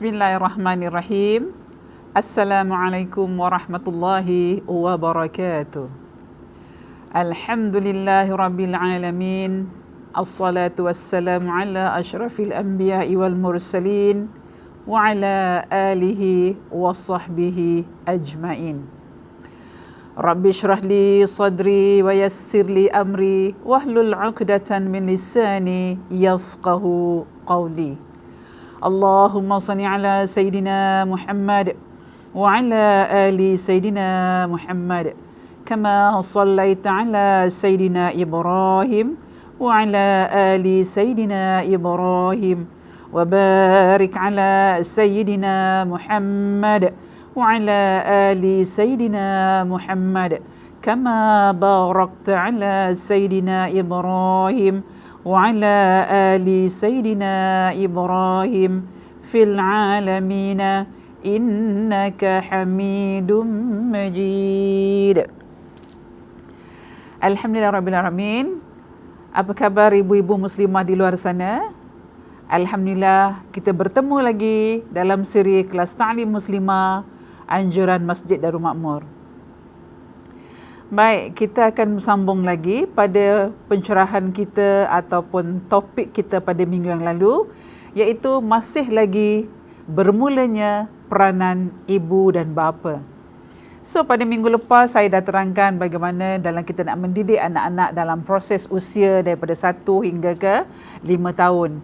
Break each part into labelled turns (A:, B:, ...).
A: Bismillahirrahmanirrahim. Assalamualaikum warahmatullahi wabarakatuh. Alhamdulillahi rabbil alamin. Assalatu wassalamu ala asyrafil anbiya'i wal mursalin wa ala alihi wa sahbihi ajmain. Rabbi syrah li sadri wa yassir li amri wahlul 'uqdatan min lisani yafqahu qawli. Allahumma salli ala Sayyidina Muhammad wa ala ali Sayyidina Muhammad kama sallaita ala Sayyidina Ibrahim wa ala ali Sayyidina Ibrahim wa barik ala Sayyidina Muhammad wa ala ali Sayyidina Muhammad kama barakta ala Sayyidina Ibrahim wa ala ali Sayyidina Ibrahim fil alamina innaka hamidum majid. Alhamdulillah rabbil alamin. Apa khabar ibu-ibu muslimah di luar sana? Alhamdulillah kita bertemu lagi dalam siri kelas ta'lim muslimah anjuran Masjid Darul Makmur. Baik, kita akan sambung lagi pada pencerahan kita ataupun topik kita pada minggu yang lalu, iaitu masih lagi bermulanya peranan ibu dan bapa. So pada minggu lepas saya dah terangkan bagaimana dalam kita nak mendidik anak-anak dalam proses usia daripada 1 hingga ke 5 tahun.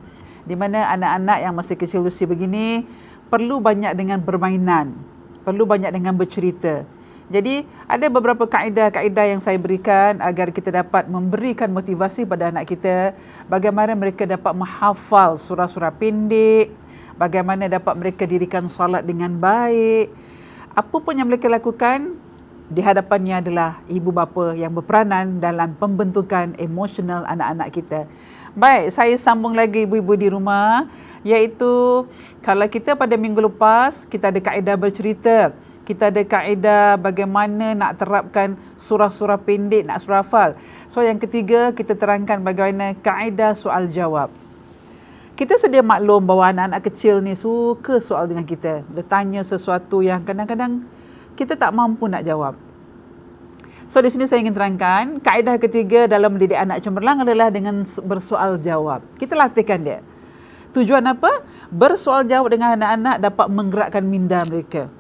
A: Di mana anak-anak yang masih kecil usia begini perlu banyak dengan permainan, perlu banyak dengan bercerita. Jadi ada beberapa kaedah-kaedah yang saya berikan agar kita dapat memberikan motivasi pada anak kita, bagaimana mereka dapat menghafal surah-surah pendek, bagaimana dapat mereka dirikan solat dengan baik. Apa pun yang mereka lakukan, di hadapannya adalah ibu bapa yang berperanan dalam pembentukan emosional anak-anak kita. Baik, saya sambung lagi ibu-ibu di rumah, iaitu kalau kita pada minggu lepas kita ada kaedah bercerita, kita ada kaedah bagaimana nak terapkan surah-surah pendek, nak surah hafal. So yang ketiga, kita terangkan bagaimana kaedah soal jawab. Kita sedia maklum bahawa anak-anak kecil ni suka soal dengan kita. Dia tanya sesuatu yang kadang-kadang kita tak mampu nak jawab. So di sini saya ingin terangkan, kaedah ketiga dalam mendidik anak cemerlang adalah dengan bersoal jawab. Kita latihkan dia. Tujuan apa? Bersoal jawab dengan anak-anak dapat menggerakkan minda mereka.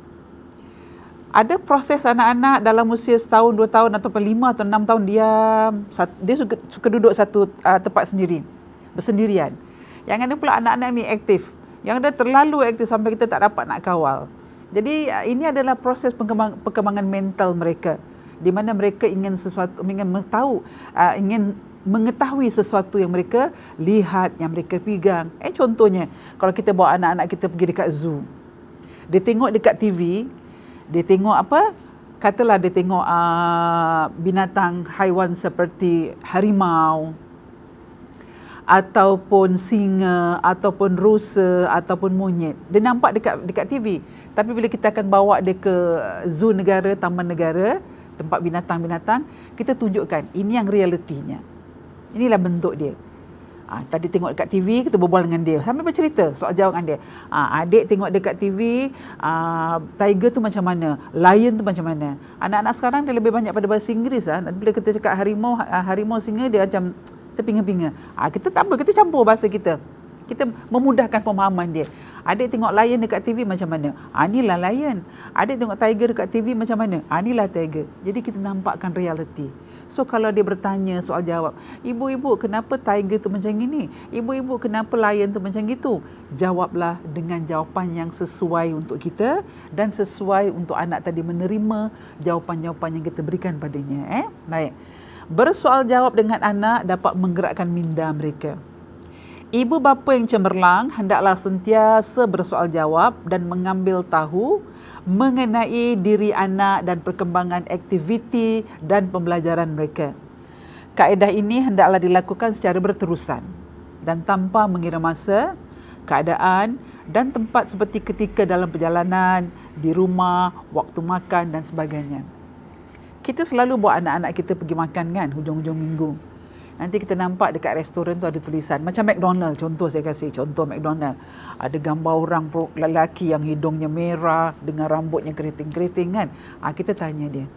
A: Ada proses anak-anak dalam usia 1 tahun, 2 tahun ataupun 5 atau 6 tahun diam. Dia suka duduk satu tempat sendiri, bersendirian. Yang ada pula anak-anak ni aktif. Yang dia terlalu aktif sampai kita tak dapat nak kawal. Jadi ini adalah proses perkembangan mental mereka, di mana mereka ingin mengetahui sesuatu yang mereka lihat, yang mereka pegang. Contohnya, kalau kita bawa anak-anak kita pergi dekat zoo, dia tengok dekat TV, dia tengok apa? Katalah dia tengok binatang haiwan seperti harimau, ataupun singa, ataupun rusa, ataupun monyet. Dia nampak dekat TV. Tapi bila kita akan bawa dia ke zoo negara, taman negara, tempat binatang-binatang, kita tunjukkan ini yang realitinya. Inilah bentuk dia. Tadi tengok dekat TV, kita berbual dengan dia sambil bercerita soal jawab dengan dia. Adik tengok dekat TV, tiger tu macam mana, lion tu macam mana. Anak-anak sekarang dia lebih banyak pada bahasa Inggeris. Bila kita cakap harimau singa, dia macam terpinga-pinga. Kita tak apa, kita campur bahasa kita. Kita memudahkan pemahaman dia. Adik tengok lion dekat TV macam mana? Inilah lion. Adik tengok tiger dekat TV macam mana? Inilah tiger. Jadi kita nampakkan realiti. So kalau dia bertanya soal jawab, ibu-ibu kenapa tiger tu macam ini? Ibu-ibu kenapa lion tu macam gitu? Jawablah dengan jawapan yang sesuai untuk kita dan sesuai untuk anak tadi menerima jawapan-jawapan yang kita berikan padanya. Baik. Bersoal jawab dengan anak dapat menggerakkan minda mereka. Ibu bapa yang cemerlang hendaklah sentiasa bersoal jawab dan mengambil tahu mengenai diri anak dan perkembangan aktiviti dan pembelajaran mereka. Kaedah ini hendaklah dilakukan secara berterusan dan tanpa mengira masa, keadaan dan tempat seperti ketika dalam perjalanan, di rumah, waktu makan dan sebagainya. Kita selalu bawa anak-anak kita pergi makan kan hujung-hujung minggu. Nanti kita nampak dekat restoran tu ada tulisan. Macam McDonald, contoh saya kasih. Contoh McDonald. Ada gambar orang lelaki yang hidungnya merah dengan rambutnya keriting-keriting kan. Kita tanya dia.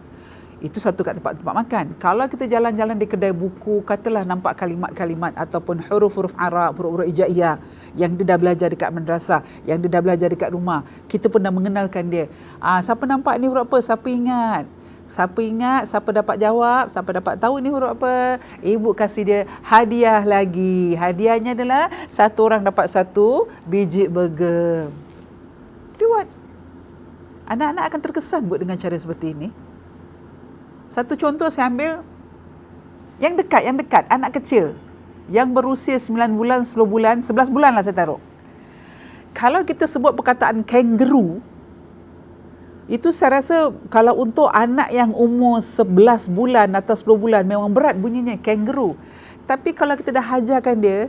A: Itu satu kat tempat-tempat makan. Kalau kita jalan-jalan di kedai buku, katalah nampak kalimat-kalimat ataupun huruf-huruf Arab, huruf-huruf hijaiyah yang dia dah belajar dekat madrasah, yang dia dah belajar dekat rumah. Kita pun dah mengenalkan dia. Siapa nampak ni huruf apa? Siapa ingat? Siapa ingat, siapa dapat jawab, siapa dapat tahu ni huruf apa, ibu kasih dia hadiah lagi. Hadiahnya adalah satu orang dapat satu biji burger. Reward. Anak-anak akan terkesan buat dengan cara seperti ini. Satu contoh saya ambil yang dekat, anak kecil yang berusia 9 bulan, 10 bulan, 11 bulan lah saya taruh. Kalau kita sebut perkataan kangaroo, itu saya rasa kalau untuk anak yang umur 11 bulan atau 10 bulan memang berat bunyinya kangaroo. Tapi kalau kita dah ajarkan dia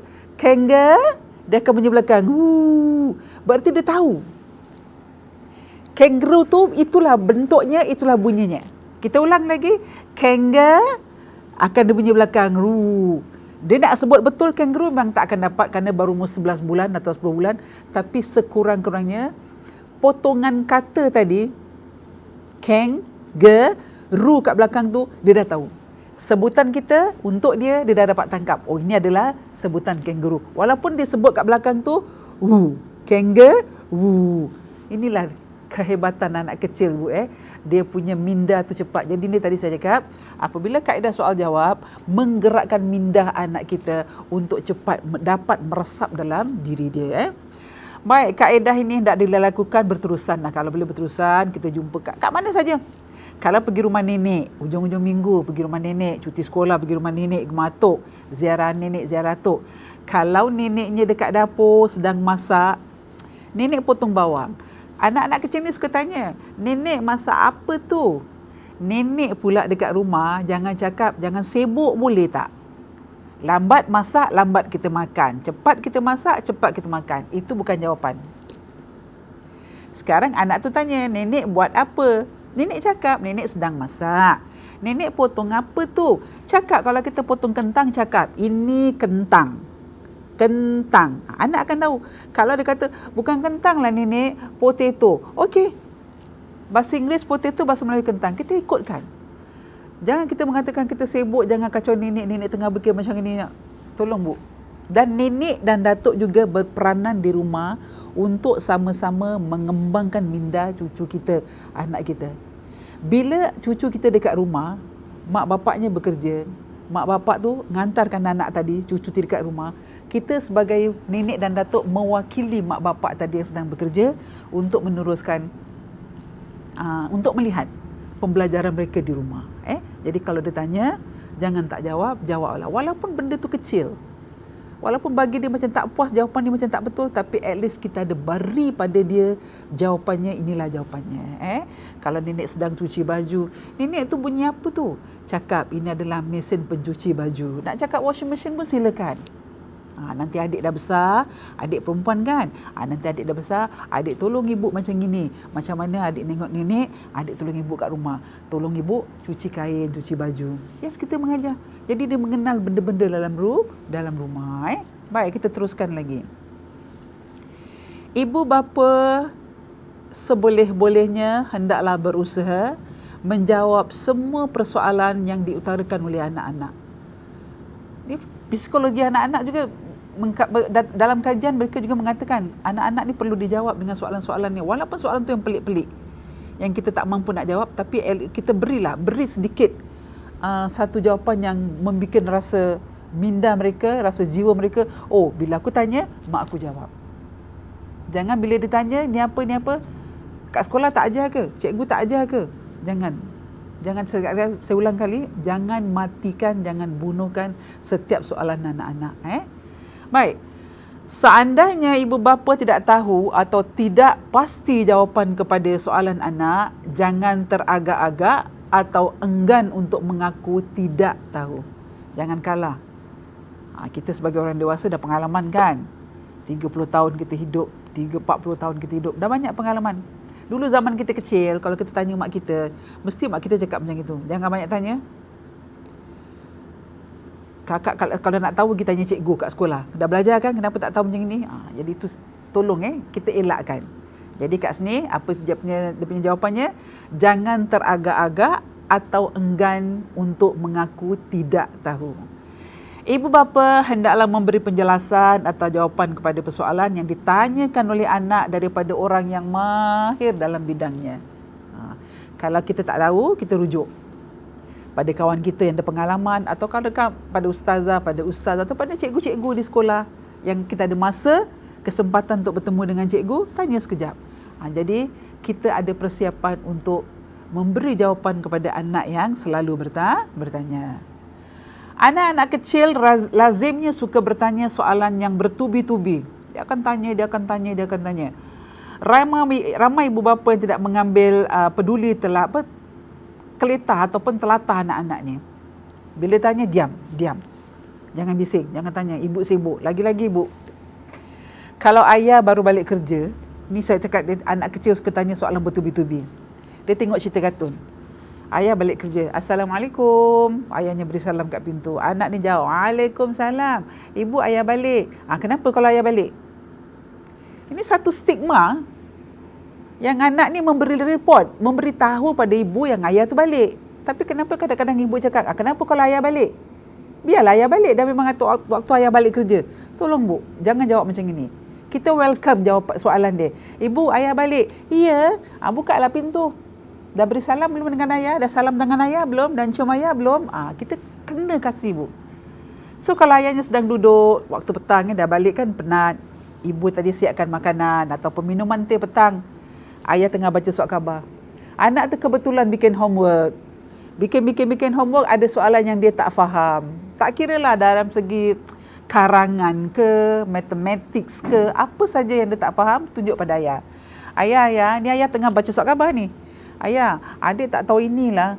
A: dia akan bunyi belakang. Berarti dia tahu. Kangaroo tu itulah bentuknya, itulah bunyinya. Kita ulang lagi. Akan dia bunyi belakang. Dia nak sebut betul kangaroo memang tak akan dapat kerana baru umur 11 bulan atau 10 bulan. Tapi sekurang-kurangnya potongan kata tadi kangaroo kat belakang tu dia dah tahu. Sebutan kita untuk dia dah dapat tangkap. Ini adalah sebutan kangaroo. Walaupun dia sebut kat belakang tu kangaroo. Inilah kehebatan anak kecil bu. Dia punya minda tu cepat. Jadi ni tadi saya cakap, apabila kaedah soal jawab menggerakkan minda anak kita untuk cepat dapat meresap dalam diri dia. Baik, kaedah ini hendak dilakukan berterusan. Kalau boleh berterusan, kita jumpa kat mana saja. Kalau pergi rumah nenek, hujung-hujung minggu pergi rumah nenek, cuti sekolah pergi rumah nenek, gematuk, ziarah nenek, ziarah tok. Kalau neneknya dekat dapur sedang masak, nenek potong bawang. Anak-anak kecil ni suka tanya, nenek masak apa tu? Nenek pula dekat rumah, jangan cakap, jangan sibuk boleh tak? Lambat masak, lambat kita makan. Cepat kita masak, cepat kita makan. Itu bukan jawapan. Sekarang anak tu tanya, nenek buat apa? Nenek cakap, nenek sedang masak. Nenek potong apa tu? Cakap, kalau kita potong kentang, cakap, ini kentang. Kentang. Anak akan tahu. Kalau dia kata, bukan kentang lah nenek, potato. Okey. Bahasa Inggeris potato, bahasa Melayu kentang. Kita ikutkan. Jangan kita mengatakan kita sibuk, jangan kacau nenek tengah berkir macam ini. Tolong bu. Dan nenek dan datuk juga berperanan di rumah untuk sama-sama mengembangkan minda cucu kita, anak kita. Bila cucu kita dekat rumah, mak bapaknya bekerja, mak bapak tu ngantarkan anak tadi, cucu dekat rumah, kita sebagai nenek dan datuk mewakili mak bapak tadi yang sedang bekerja untuk meneruskan, untuk melihat pembelajaran mereka di rumah. Jadi kalau dia tanya, jangan tak jawab, jawablah. Walaupun benda tu kecil. Walaupun bagi dia macam tak puas, jawapan dia macam tak betul, tapi at least kita ada beri pada dia jawapannya, inilah jawapannya. Kalau nenek sedang cuci baju, nenek tu bunyi apa tu? Cakap, ini adalah mesin pencuci baju. Nak cakap washing machine pun silakan. Nanti adik dah besar, adik perempuan kan, nanti adik dah besar, adik tolong ibu macam gini. Macam mana adik tengok nenek, adik tolong ibu kat rumah. Tolong ibu cuci kain, cuci baju. Yes, kita mengajar. Jadi dia mengenal benda-benda dalam rumah. Baik, kita teruskan lagi. Ibu bapa seboleh-bolehnya hendaklah berusaha menjawab semua persoalan yang diutarakan oleh anak-anak. Ini psikologi anak-anak juga, dalam kajian mereka juga mengatakan anak-anak ni perlu dijawab dengan soalan-soalan ni, walaupun soalan tu yang pelik-pelik yang kita tak mampu nak jawab, tapi kita beri sedikit satu jawapan yang membuat rasa minda mereka, rasa jiwa mereka, bila aku tanya, mak aku jawab. Jangan bila ditanya ni apa, kat sekolah tak ajar ke, cikgu tak ajar ke, jangan saya ulang kali, jangan matikan, jangan bunuhkan setiap soalan anak-anak. Baik, seandainya ibu bapa tidak tahu atau tidak pasti jawapan kepada soalan anak, jangan teragak-agak atau enggan untuk mengaku tidak tahu. Jangan kalah. Kita sebagai orang dewasa dah pengalaman kan, 30 tahun kita hidup, 40 tahun kita hidup, dah banyak pengalaman. Dulu zaman kita kecil, kalau kita tanya mak kita, mesti mak kita cakap macam itu. Jangan banyak tanya. Kakak kalau nak tahu kita tanya cikgu kat sekolah. Dah belajar kan, kenapa tak tahu macam ni? Jadi tu tolong kita elakkan. Jadi kat sini apa dia punya jawapannya, jangan teragak-agak atau enggan untuk mengaku tidak tahu. Ibu bapa hendaklah memberi penjelasan atau jawapan kepada persoalan yang ditanyakan oleh anak daripada orang yang mahir dalam bidangnya. Kalau kita tak tahu, kita rujuk pada kawan kita yang ada pengalaman, atau kalau pada ustazah, pada ustaz, atau pada cikgu-cikgu di sekolah yang kita ada masa, kesempatan untuk bertemu dengan cikgu, tanya sekejap. Jadi kita ada persiapan untuk memberi jawapan kepada anak yang selalu bertanya. Anak-anak kecil lazimnya suka bertanya soalan yang bertubi-tubi. Dia akan tanya. Ramai ibu bapa yang tidak mengambil peduli keletah ataupun telatah anak-anak ni. Bila tanya, diam. Jangan bising, jangan tanya. Ibu sibuk. Lagi-lagi ibu. Kalau ayah baru balik kerja, ni saya cakap anak kecil suka tanya soalan bertubi-tubi. Dia tengok cerita kartun. Ayah balik kerja, Assalamualaikum. Ayahnya beri salam kat pintu. Anak ni jawab, Waalaikumsalam. Ibu, ayah balik. Kenapa kalau ayah balik? Ini satu stigma yang anak ni memberi report, memberi tahu pada ibu yang ayah tu balik. Tapi kenapa kadang-kadang ibu cakap, kenapa kalau ayah balik? Biarlah ayah balik, dah memang waktu ayah balik kerja. Tolong bu, jangan jawab macam ini. Kita welcome jawab soalan dia. Ibu, ayah balik. Ya, bukalah pintu. Dah beri salam belum dengan ayah? Dah salam dengan ayah belum? Dan cium ayah belum? Kita kena kasih bu. So kalau ayahnya sedang duduk, waktu petang dah balik kan penat. Ibu tadi siapkan makanan atau minuman teh petang. Ayah tengah baca surat khabar. Anak tu kebetulan bikin homework. Bikin homework, ada soalan yang dia tak faham. Tak kira lah dalam segi karangan ke, mathematics ke, apa saja yang dia tak faham, tunjuk pada ayah. Ayah, ni ayah tengah baca surat khabar ni. Ayah, adik tak tahu inilah.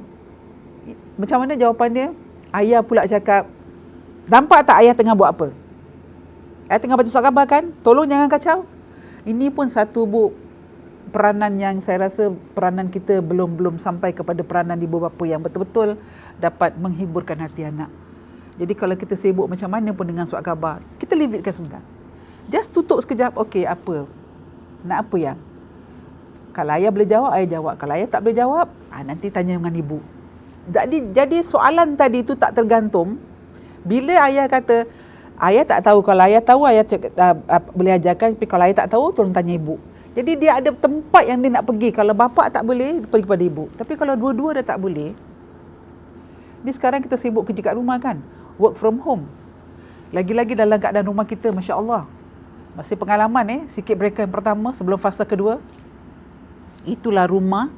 A: Macam mana jawapan dia? Ayah pula cakap, nampak tak ayah tengah buat apa? Ayah tengah baca surat khabar kan? Tolong jangan kacau. Ini pun satu peranan yang saya rasa peranan kita belum sampai kepada peranan ibu bapa yang betul-betul dapat menghiburkan hati anak. Jadi kalau kita sibuk macam mana pun dengan surat khabar, kita leave it kan sebentar. Just tutup sekejap, okey apa? Nak apa ya? Kalau ayah boleh jawab, ayah jawab. Kalau ayah tak boleh jawab, nanti tanya dengan ibu. Jadi soalan tadi itu tak tergantung. Bila ayah kata, ayah tak tahu. Kalau ayah tahu, ayah boleh ajarkan. Tapi kalau ayah tak tahu, tolong tanya ibu. Jadi dia ada tempat yang dia nak pergi. Kalau bapa tak boleh, pergi kepada ibu. Tapi kalau dua-dua dah tak boleh, ni sekarang kita sibuk kerja kat rumah kan. Work from home. Lagi-lagi dalam keadaan rumah kita, Masya Allah. Masih pengalaman sikit mereka yang pertama sebelum fasa kedua. Itulah rumah,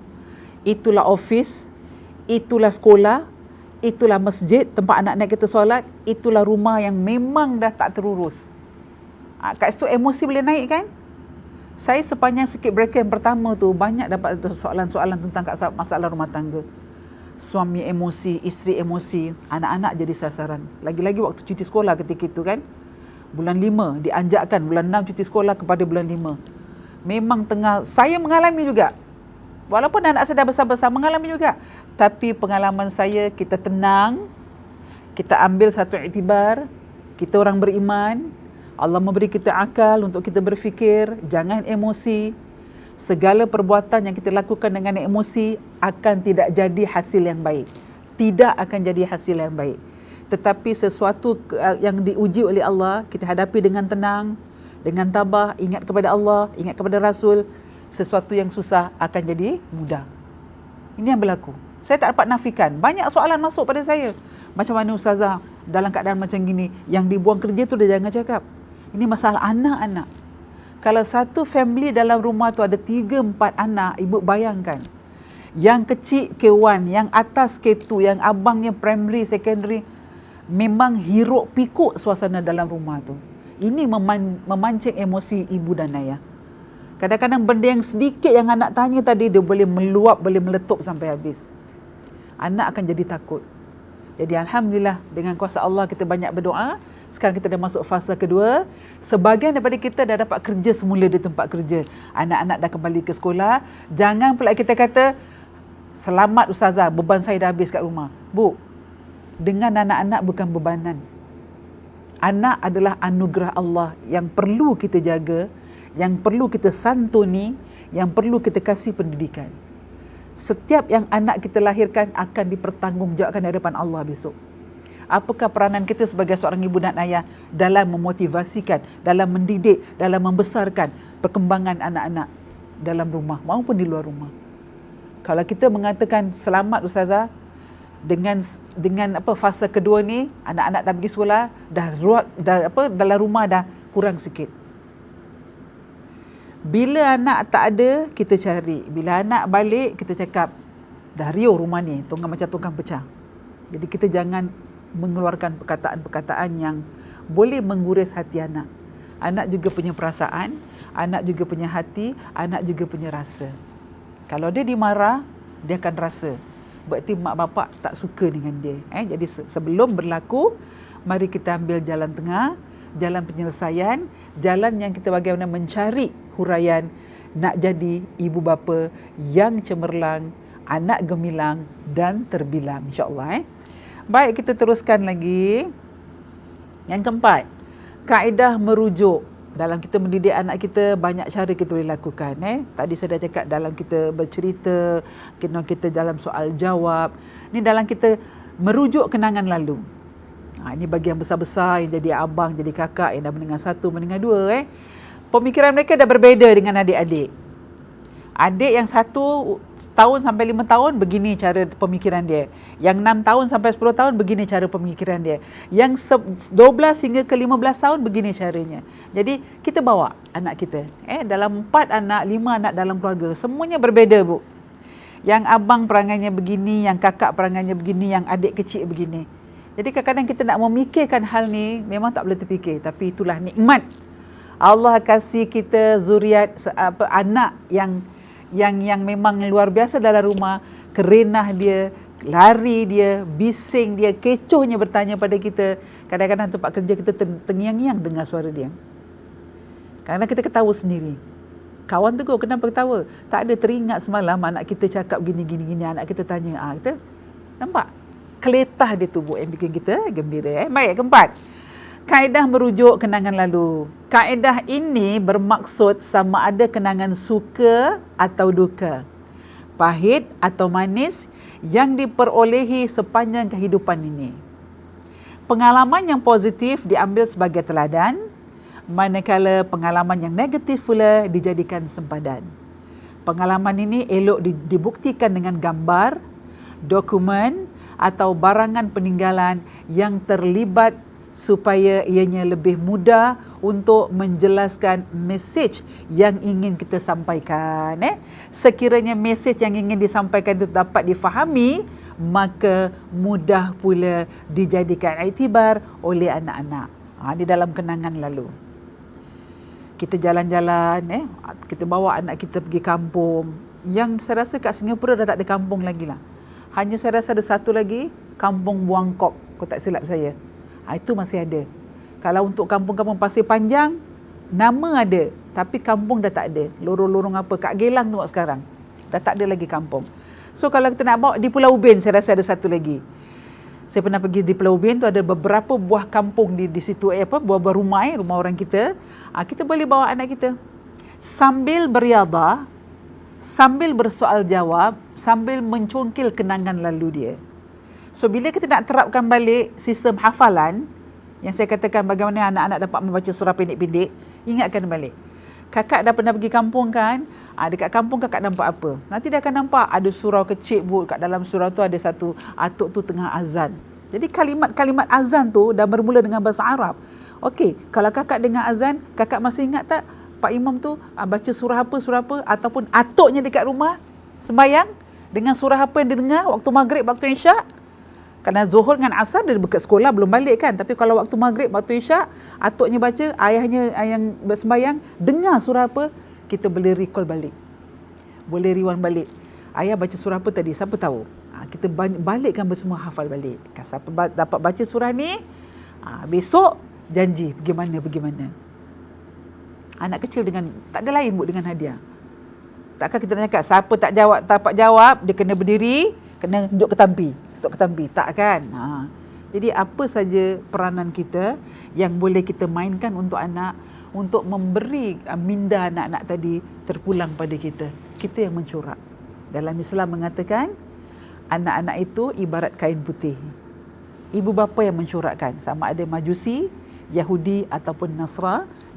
A: itulah office, itulah sekolah, itulah masjid, tempat anak-anak kita solat, itulah rumah yang memang dah tak terurus. Kat situ emosi boleh naik kan? Saya sepanjang sikit break yang pertama tu, banyak dapat soalan-soalan tentang masalah rumah tangga. Suami emosi, isteri emosi, anak-anak jadi sasaran. Lagi-lagi waktu cuti sekolah ketika itu kan, bulan 5, dianjakkan bulan 6 cuti sekolah kepada bulan 5. Memang saya mengalami juga. Walaupun anak saya dah besar-besar, mengalami juga. Tapi pengalaman saya, kita tenang, kita ambil satu iktibar, kita orang beriman, Allah memberi kita akal untuk kita berfikir, jangan emosi. Segala perbuatan yang kita lakukan dengan emosi akan tidak jadi hasil yang baik. Tidak akan jadi hasil yang baik. Tetapi sesuatu yang diuji oleh Allah, kita hadapi dengan tenang, dengan tabah, ingat kepada Allah, ingat kepada Rasul, sesuatu yang susah akan jadi mudah. Ini yang berlaku. Saya tak dapat nafikan. Banyak soalan masuk pada saya. Macam mana ustazah dalam keadaan macam gini, yang dibuang kerja tu dia jangan cakap. Ini masalah anak-anak. Kalau satu family dalam rumah tu ada 3-4 anak, ibu bayangkan. Yang kecil K1, yang atas K2, yang abangnya primary, secondary, memang hiruk pikuk suasana dalam rumah tu. Ini memancing emosi ibu dan ayah. Kadang-kadang benda yang sedikit yang anak tanya tadi, dia boleh meluap, boleh meletup sampai habis. Anak akan jadi takut. Jadi Alhamdulillah, dengan kuasa Allah kita banyak berdoa. Sekarang kita dah masuk fasa kedua. Sebahagian daripada kita dah dapat kerja semula di tempat kerja. Anak-anak dah kembali ke sekolah. Jangan pula kita kata, selamat ustazah, beban saya dah habis kat rumah. Bu, dengan anak-anak bukan bebanan. Anak adalah anugerah Allah yang perlu kita jaga, yang perlu kita santuni, yang perlu kita kasih pendidikan. Setiap yang anak kita lahirkan akan dipertanggungjawabkan di hadapan Allah besok. Apakah peranan kita sebagai seorang ibu dan ayah dalam memotivasikan, dalam mendidik, dalam membesarkan perkembangan anak-anak dalam rumah maupun di luar rumah. Kalau kita mengatakan selamat Ustazah, dengan fasa kedua ni anak-anak dah pergi sekolah, dalam rumah dah kurang sikit. Bila anak tak ada, kita cari. Bila anak balik, kita cakap dah riuh rumah ni, tonggang macam tonggang pecah. Jadi kita jangan mengeluarkan perkataan-perkataan yang boleh mengguris hati anak. Anak juga punya perasaan, anak juga punya hati, anak juga punya rasa. Kalau dia dimarah, dia akan rasa. Berarti mak bapak tak suka dengan dia. Jadi sebelum berlaku, mari kita ambil jalan tengah, jalan penyelesaian, jalan yang kita bagaimana mencari huraian nak jadi ibu bapa yang cemerlang, anak gemilang dan terbilang, insya-Allah. Baik, kita teruskan lagi. Yang keempat, kaedah merujuk. Dalam kita mendidik anak kita, banyak cara kita boleh lakukan. Tadi saya dah cakap dalam kita bercerita, kita dalam soal jawab. Ni dalam kita merujuk kenangan lalu. Ini bagi yang besar-besar, yang jadi abang, jadi kakak, yang dah mendengar satu, mendengar dua. Pemikiran mereka dah berbeza dengan adik-adik. Adik yang 1 tahun sampai 5 tahun, begini cara pemikiran dia. Yang 6 tahun sampai 10 tahun, begini cara pemikiran dia. Yang 12 hingga ke 15 tahun, begini caranya. Jadi, kita bawa anak kita. Dalam 4 anak, 5 anak dalam keluarga, semuanya berbeza, Bu. Yang abang perangainya begini, yang kakak perangainya begini, yang adik kecil begini. Jadi, kadang-kadang kita nak memikirkan hal ni, memang tak boleh terfikir. Tapi itulah nikmat. Allah kasih kita zuriat, anak yang memang luar biasa dalam rumah, kerenah dia, lari dia, bising dia, kecohnya bertanya pada kita. Kadang-kadang tempat kerja kita tengiang-ngiang dengar suara dia. Kerana kita ketawa sendiri. Kawan tegur, kenapa ketawa? Tak ada, teringat semalam anak kita cakap gini. Anak kita tanya, kita nampak keletah dia tu, Bu, yang bikin kita gembira. Baik, keempat, kaedah merujuk kenangan lalu. Kaedah ini bermaksud sama ada kenangan suka atau duka, pahit atau manis yang diperolehi sepanjang kehidupan ini. Pengalaman yang positif diambil sebagai teladan, manakala pengalaman yang negatif pula dijadikan sempadan. Pengalaman ini elok dibuktikan dengan gambar, dokumen atau barangan peninggalan yang terlibat supaya ianya lebih mudah untuk menjelaskan mesej yang ingin kita sampaikan. Sekiranya mesej yang ingin disampaikan itu dapat difahami, maka mudah pula dijadikan iktibar oleh anak-anak. Di dalam kenangan lalu. Kita jalan-jalan, kita bawa anak kita pergi kampung. Yang saya rasa kat Singapura dah tak ada kampung lagi lah. Hanya saya rasa ada satu lagi, Kampung Buangkok, kalau tak silap saya. Itu masih ada. Kalau untuk kampung-kampung Pasir Panjang, nama ada, tapi kampung dah tak ada. Lorong-lorong apa, Kak Gelang tengok sekarang. Dah tak ada lagi kampung. So kalau kita nak bawa di Pulau Ubin, saya rasa ada satu lagi. Saya pernah pergi di Pulau Ubin tu, ada beberapa buah kampung di situ, buah-buah rumah, rumah orang kita. Kita boleh bawa anak kita. Sambil beriadah, sambil bersoal jawab, sambil mencongkil kenangan lalu dia. So bila kita nak terapkan balik sistem hafalan, yang saya katakan bagaimana anak-anak dapat membaca surah pendek-pendek, ingatkan balik. Kakak dah pernah pergi kampung kan? Dekat kampung kakak nampak apa? Nanti dia akan nampak ada surau kecil, Bu. Kat dalam surau tu ada satu atuk tu tengah azan. Jadi kalimat-kalimat azan tu dah bermula dengan bahasa Arab. Okey, kalau kakak dengar azan, kakak masih ingat tak Pak Imam tu baca surah apa, ataupun atuknya dekat rumah sembahyang dengan surah apa yang dia dengar waktu maghrib, waktu isyak? Kerana Zuhur dengan Asar dia dekat sekolah belum balik kan. Tapi kalau waktu maghrib, waktu isyak, atuknya baca, ayahnya yang bersembayang, dengar surah apa, kita boleh recall balik. Boleh rewind balik. Ayah baca surah apa tadi, siapa tahu? Kita balikkan semua hafal balik. Siapa dapat baca surah ni, besok janji bagaimana. Anak kecil dengan, tak ada lain, Bu, dengan hadiah. Takkan kita nak cakap, siapa tak dapat jawab, dia kena berdiri, kena duduk ke tampi. Tak kan? Jadi apa saja peranan kita yang boleh kita mainkan untuk anak, untuk memberi minda anak-anak tadi terpulang pada kita. Kita yang mencorak. Dalam Islam mengatakan, anak-anak itu ibarat kain putih. Ibu bapa yang mencorakkan, sama ada Majusi, Yahudi ataupun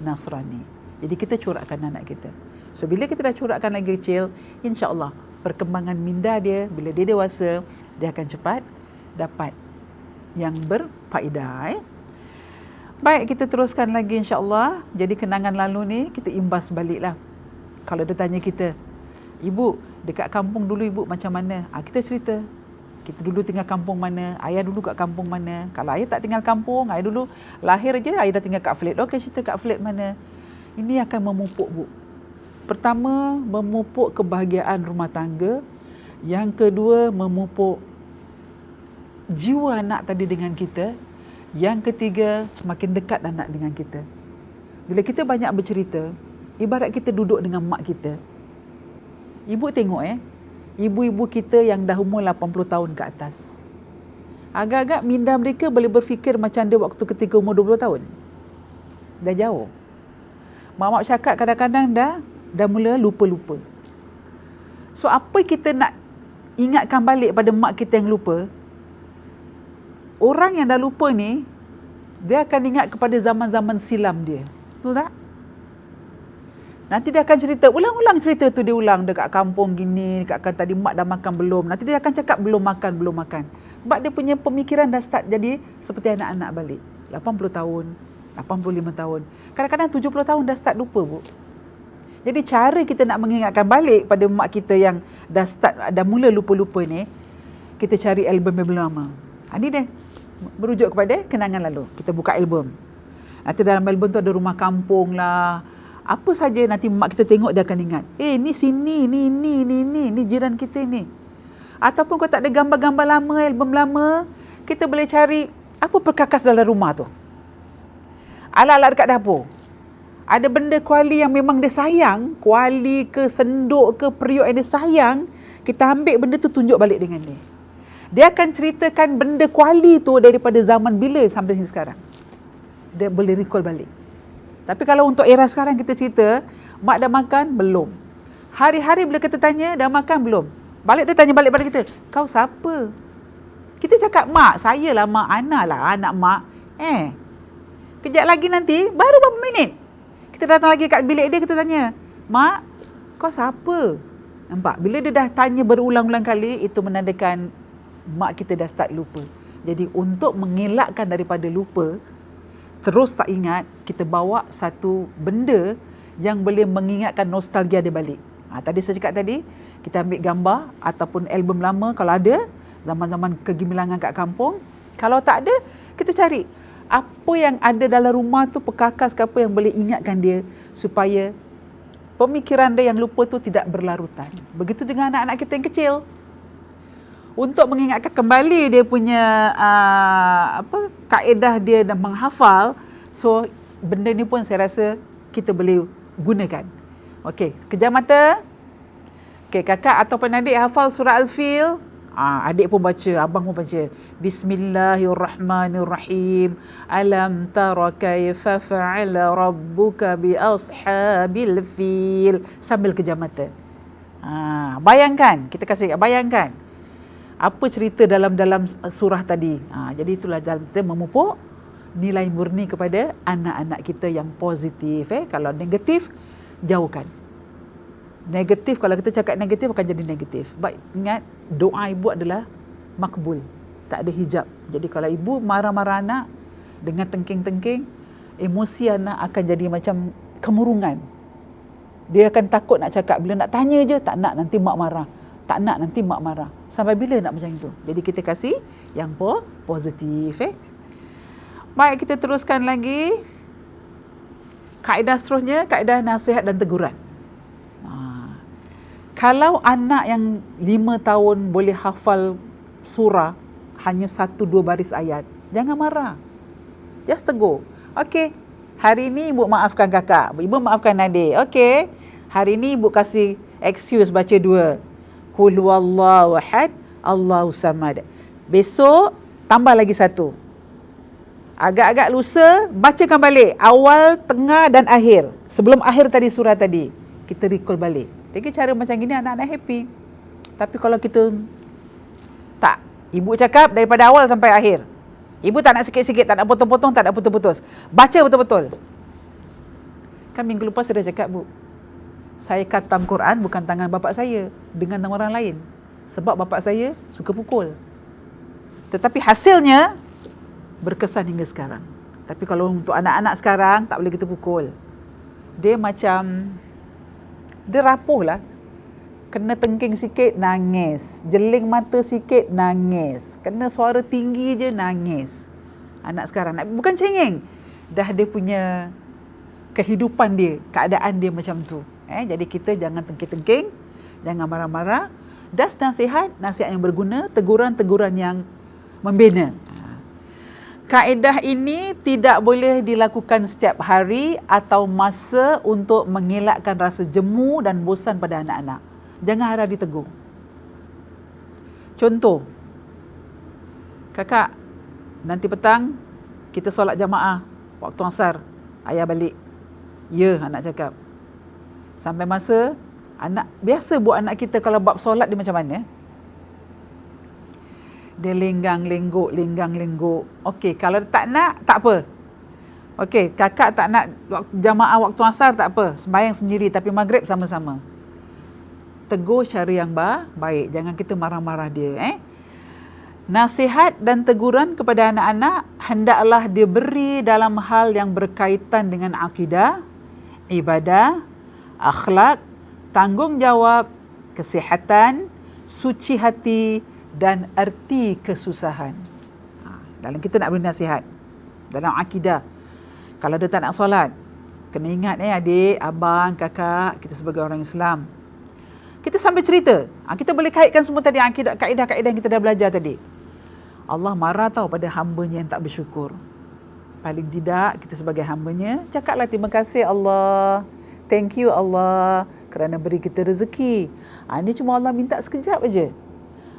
A: Nasrani. Jadi kita corakkan anak kita. So bila kita dah corakkan lagi kecil, insya-Allah perkembangan minda dia bila dia dewasa, dia akan cepat dapat yang berfaedah. Baik, kita teruskan lagi insya-Allah. Jadi kenangan lalu ni kita imbas baliklah. Kalau dia tanya kita, ibu dekat kampung dulu ibu macam mana? Kita cerita. Kita dulu tinggal kampung mana, ayah dulu kat kampung mana. Kalau ayah tak tinggal kampung, ayah dulu lahir je, ayah dah tinggal kat flat. Okey, cerita kat flat mana. Ini akan memupuk, Bu. Pertama, memupuk kebahagiaan rumah tangga. Yang kedua, memupuk jiwa anak tadi dengan kita. Yang ketiga, semakin dekat anak dengan kita. Bila kita banyak bercerita, ibarat kita duduk dengan mak kita. Ibu tengok ibu-ibu kita yang dah umur 80 tahun ke atas. Agak-agak minda mereka boleh berfikir macam dia waktu ketika umur 20 tahun. Dah jauh. Mak-mak cakap kadang-kadang dah mula lupa-lupa. So apa kita nak ingatkan balik pada mak kita yang lupa? Orang yang dah lupa ni, dia akan ingat kepada zaman-zaman silam dia. Betul tak? Nanti dia akan cerita, ulang-ulang cerita tu dia ulang dekat kampung gini, dekat tadi mak dah makan belum. Nanti dia akan cakap belum makan. Sebab dia punya pemikiran dah start jadi seperti anak-anak balik. 80 tahun, 85 tahun. Kadang-kadang 70 tahun dah start lupa, Bu. Jadi cara kita nak mengingatkan balik pada mak kita yang dah mula lupa-lupa ni, kita cari album-album lama. Ini dia merujuk kepada kenangan lalu. Kita buka album. Nanti dalam album tu ada rumah kampung lah. Apa saja nanti mak kita tengok dia akan ingat. Ni sini, ni jiran kita ni. Ataupun kalau tak ada gambar-gambar lama, album lama, kita boleh cari apa perkakas dalam rumah tu. Alat-alat dekat dapur. Ada benda kuali yang memang dia sayang, kuali ke, senduk ke, periuk yang dia sayang, kita ambil benda tu tunjuk balik dengan dia. Dia akan ceritakan benda kuali tu daripada zaman bila sampai sekarang. Dia boleh recall balik. Tapi kalau untuk era sekarang kita cerita, mak dah makan? Belum. Hari-hari bila kita tanya, dah makan? Belum. Balik dia tanya balik pada kita, kau siapa? Kita cakap, mak, saya lah mak, Ana lah anak mak. Kejap lagi nanti, baru berapa minit? Kita datang lagi kat bilik dia, kita tanya, mak, kau siapa? Nampak? Bila dia dah tanya berulang-ulang kali, itu menandakan mak kita dah start lupa. Jadi untuk mengelakkan daripada lupa, terus tak ingat, kita bawa satu benda yang boleh mengingatkan nostalgia dia balik. Tadi saya cakap tadi, kita ambil gambar ataupun album lama kalau ada, zaman-zaman kegemilangan kat kampung. Kalau tak ada, kita cari apa yang ada dalam rumah tu, perkakas ke apa yang boleh ingatkan dia supaya pemikiran dia yang lupa tu tidak berlarutan. Begitu dengan anak-anak kita yang kecil. Untuk mengingatkan kembali dia punya kaedah dia dan menghafal, so benda ni pun saya rasa kita boleh gunakan. Okey, kejam mata. Okey, kakak ataupun adik hafal surah Al-Fil. Adik pun baca, abang pun baca. Bismillahirrahmanirrahim. Alam tara kaifa fa'ala rabbuka bi ashabil fil. Sambil kejam mata. Bayangkan, kita kasih bayangkan. Apa cerita dalam surah tadi. Jadi itulah dalam kita memupuk nilai murni kepada anak-anak kita yang positif. Kalau negatif, jauhkan. Negatif, kalau kita cakap negatif akan jadi negatif. Baik, ingat doa ibu adalah makbul. Tak ada hijab. Jadi kalau ibu marah-marah anak dengan tengking-tengking, emosi anak akan jadi macam kemurungan. Dia akan takut nak cakap. Bila nak tanya je, tak nak, nanti mak marah. Tak nak, nanti mak marah. Sampai bila nak macam itu? Jadi kita kasih yang positif. Baik, kita teruskan lagi. Kaedah seterusnya, kaedah nasihat dan teguran. Kalau anak yang 5 tahun boleh hafal surah hanya 1-2 baris ayat, jangan marah. Just tegur. Okey, hari ini ibu maafkan kakak, ibu maafkan adik. Okey, hari ini ibu kasih excuse baca 2. Qul huwallahu ahad, Allahu samad. Besok tambah lagi 1. Agak-agak lusa, bacakan balik awal, tengah dan akhir. Sebelum akhir tadi surah tadi, kita recall balik. Jadi cara macam gini anak-anak happy. Tapi kalau kita tak, ibu cakap daripada awal sampai akhir. Ibu tak nak sikit-sikit, tak nak potong-potong, tak nak putus-putus. Baca betul-betul. Kan minggu lepas saya dah cakap, Bu, saya khatam Quran bukan tangan bapa saya, dengan tangan orang lain. Sebab bapa saya suka pukul. Tetapi hasilnya berkesan hingga sekarang. Tapi kalau untuk anak-anak sekarang, tak boleh kita pukul. Dia macam, dia rapuh lah. Kena tengking sikit, nangis. Jeling mata sikit, nangis. Kena suara tinggi je, nangis. Anak sekarang, bukan cengeng. Dah dia punya kehidupan dia, keadaan dia macam tu. Jadi kita jangan tengking-tengking, jangan marah-marah. Das nasihat yang berguna, teguran-teguran yang membina. Kaedah ini tidak boleh dilakukan setiap hari atau masa untuk mengelakkan rasa jemu dan bosan pada anak-anak. Jangan harap ditegur. Contoh, kakak, nanti petang kita solat jamaah, waktu asar, ayah balik. Ya, anak cakap. Sampai masa, anak biasa buat anak kita kalau bab solat dia macam mana? Dia lenggang-lenggok. Okey, kalau tak nak, tak apa. Okey, kakak tak nak jamaah waktu asar, tak apa. Sembahyang sendiri, tapi maghrib sama-sama. Tegur cara yang baik. Jangan kita marah-marah dia. Nasihat dan teguran kepada anak-anak hendaklah diberi dalam hal yang berkaitan dengan akidah, ibadah, akhlak, tanggungjawab, kesihatan, suci hati dan erti kesusahan. Dalam kita nak beri nasihat dalam akidah. Kalau dia tak nak solat, kena ingat adik, abang, kakak, kita sebagai orang Islam, kita sambil cerita. Kita boleh kaitkan semua tadi akidah, kaedah-kaedah yang kita dah belajar tadi. Allah marah tahu pada hamba-Nya yang tak bersyukur. Paling tidak kita sebagai hamba-Nya cakaplah terima kasih Allah. Thank you Allah kerana beri kita rezeki. Ini cuma Allah minta sekejap aja.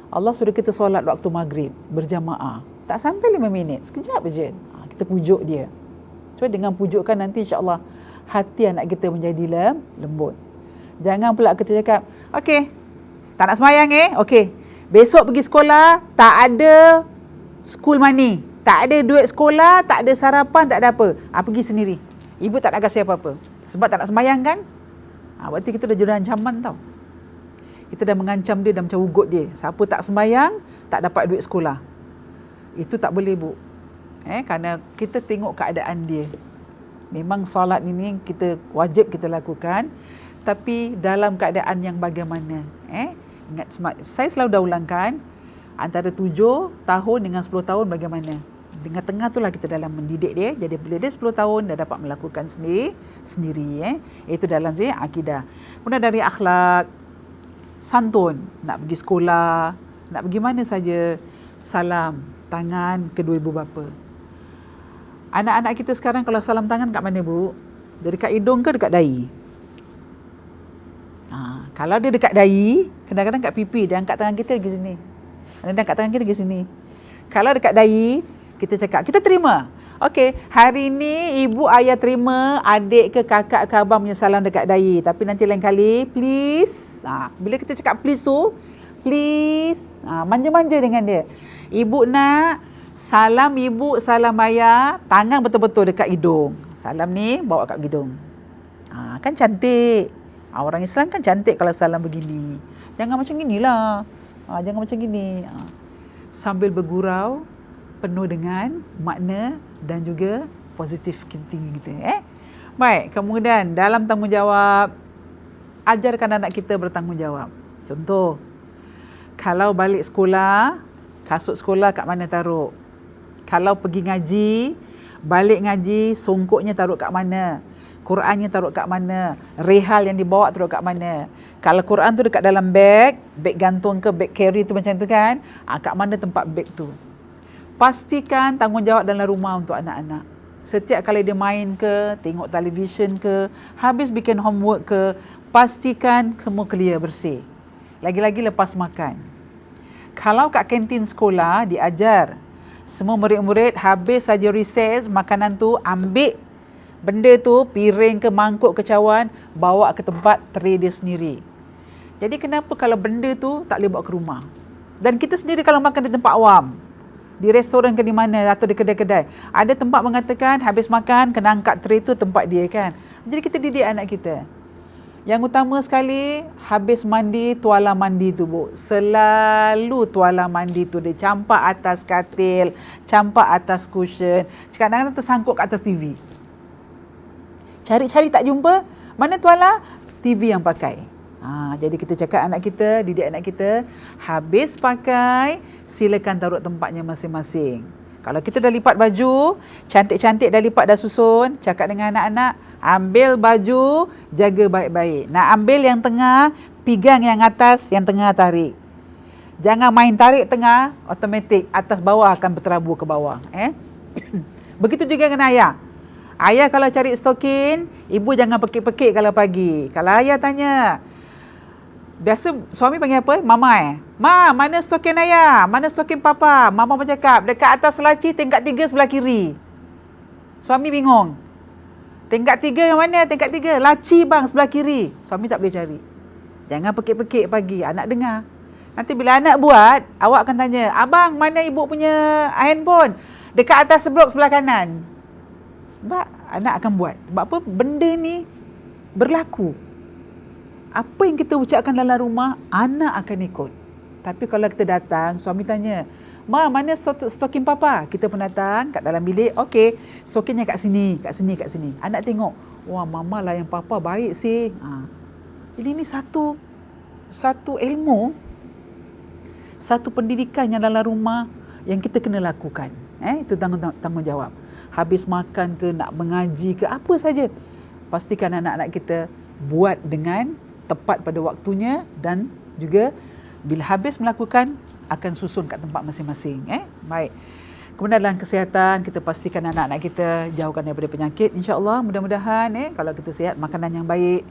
A: Allah suruh kita solat waktu maghrib berjamaah. Tak sampai 5 minit, sekejap aja. Kita pujuk dia. So dengan pujukan nanti insya-Allah hati anak kita menjadi lembut. Jangan pula kita cakap, okey, tak nak sembahyang okey. Besok pergi sekolah, tak ada school money, tak ada duit sekolah, tak ada sarapan, tak ada apa. Pergi sendiri. Ibu tak nak kasih apa-apa. Sebab tak nak sembahyang kan? Berarti kita dah jadi ancaman tau. Kita dah mengancam dia, dah macam ugut dia. Siapa tak sembahyang, tak dapat duit sekolah. Itu tak boleh, Bu. Kerana kita tengok keadaan dia. Memang solat ini kita wajib kita lakukan, tapi dalam keadaan yang bagaimana? Ingat, saya selalu dah ulangkan, antara 7 tahun dengan 10 tahun bagaimana? Tengah-tengah itulah kita dalam mendidik dia. Jadi bila dia 10 tahun dah dapat melakukan sendiri. Itu dalam akidah. Kemudian dari akhlak, santun, nak pergi sekolah, nak pergi mana saja, salam tangan kedua ibu bapa. Anak-anak kita sekarang kalau salam tangan kat mana, Bu? Dia dekat hidung ke dekat dahi? Kalau dia dekat dahi, kadang-kadang kat pipi, dia angkat tangan kita pergi sini. Dia angkat tangan kita pergi sini. Kalau dekat dahi, kita cakap, kita terima. Okey, hari ni ibu ayah terima adik ke kakak ke abang punya salam dekat dahi. Tapi nanti lain kali, please. Bila kita cakap please tu, please. Manja-manja dengan dia. Ibu nak salam ibu, salam ayah, tangan betul-betul dekat hidung. Salam ni bawa kat hidung. Kan cantik. Orang Islam kan cantik kalau salam begini. Jangan macam ginilah. Jangan macam gini. Sambil bergurau, penuh dengan makna dan juga positif thinking kita. Baik, kemudian dalam tanggungjawab, ajarkan anak kita bertanggungjawab. Contoh, kalau balik sekolah, kasut sekolah kat mana taruh? Kalau pergi ngaji, balik ngaji, songkoknya taruh kat mana? Qurannya taruh kat mana? Rehal yang dibawa taruh kat mana? Kalau Quran tu dekat dalam beg gantung ke beg carry tu macam tu kan? Kat mana tempat beg tu? Pastikan tanggungjawab dalam rumah untuk anak-anak. Setiap kali dia main ke, tengok televisyen ke, habis bikin homework ke, pastikan semua clear, bersih. Lagi-lagi lepas makan. Kalau kat kantin sekolah diajar, Semua murid-murid habis saja recess, makanan tu ambil benda tu, piring ke mangkuk ke cawan, bawa ke tempat tray dia sendiri. Jadi kenapa kalau benda tu tak boleh bawa ke rumah? Dan kita sendiri kalau makan di tempat awam, di restoran ke di mana atau di kedai-kedai, ada tempat mengatakan habis makan kena angkat tray tu tempat dia kan. Jadi kita didik anak kita. Yang utama sekali, habis mandi, tuala mandi tu Bu. Selalu tuala mandi tu dia campak atas katil, campak atas cushion. Kadang-kadang tersangkut kat atas TV. Cari-cari tak jumpa, mana tuala? TV yang pakai. Jadi kita cakap anak kita, didik anak kita, habis pakai, silakan taruh tempatnya masing-masing. Kalau kita dah lipat baju, cantik-cantik dah lipat, dah susun, cakap dengan anak-anak, ambil baju, jaga baik-baik. Nak ambil yang tengah, pegang yang atas, yang tengah tarik. Jangan main tarik tengah, automatik, atas bawah akan berterabur ke bawah. Begitu juga dengan ayah. Ayah kalau cari stokin, ibu jangan pekik-pekik kalau pagi. Kalau ayah tanya, biasa suami panggil apa? Mama Ma, mana stokin ayah? Mana stokin papa? Mama bercakap, dekat atas laci tingkat 3 sebelah kiri. Suami bingung. Tingkat 3 yang mana? Tingkat 3. Laci bang, sebelah kiri. Suami tak boleh cari. Jangan pekik-pekik pagi. Anak dengar. Nanti bila anak buat, awak akan tanya, abang mana ibu punya handphone? Dekat atas blok sebelah kanan. Sebab anak akan buat. Sebab apa? Benda ni berlaku. Apa yang kita ucapkan dalam rumah, anak akan ikut. Tapi kalau kita datang, suami tanya, Ma, mana stokin papa? Kita pun datang kat dalam bilik, okey, stokinnya kat sini, kat sini, kat sini. Anak tengok, wah mama lah yang papa baik sih. Jadi ini satu ilmu, satu pendidikan yang dalam rumah yang kita kena lakukan. Itu tanggungjawab. Habis makan ke, nak mengaji ke, apa saja, pastikan anak-anak kita buat dengan tepat pada waktunya dan juga bila habis melakukan akan susun kat tempat masing-masing. Baik. Kemudian dalam kesihatan, kita pastikan anak-anak kita jauhkan daripada penyakit. InsyaAllah, mudah-mudahan kalau kita sihat, makanan yang baik,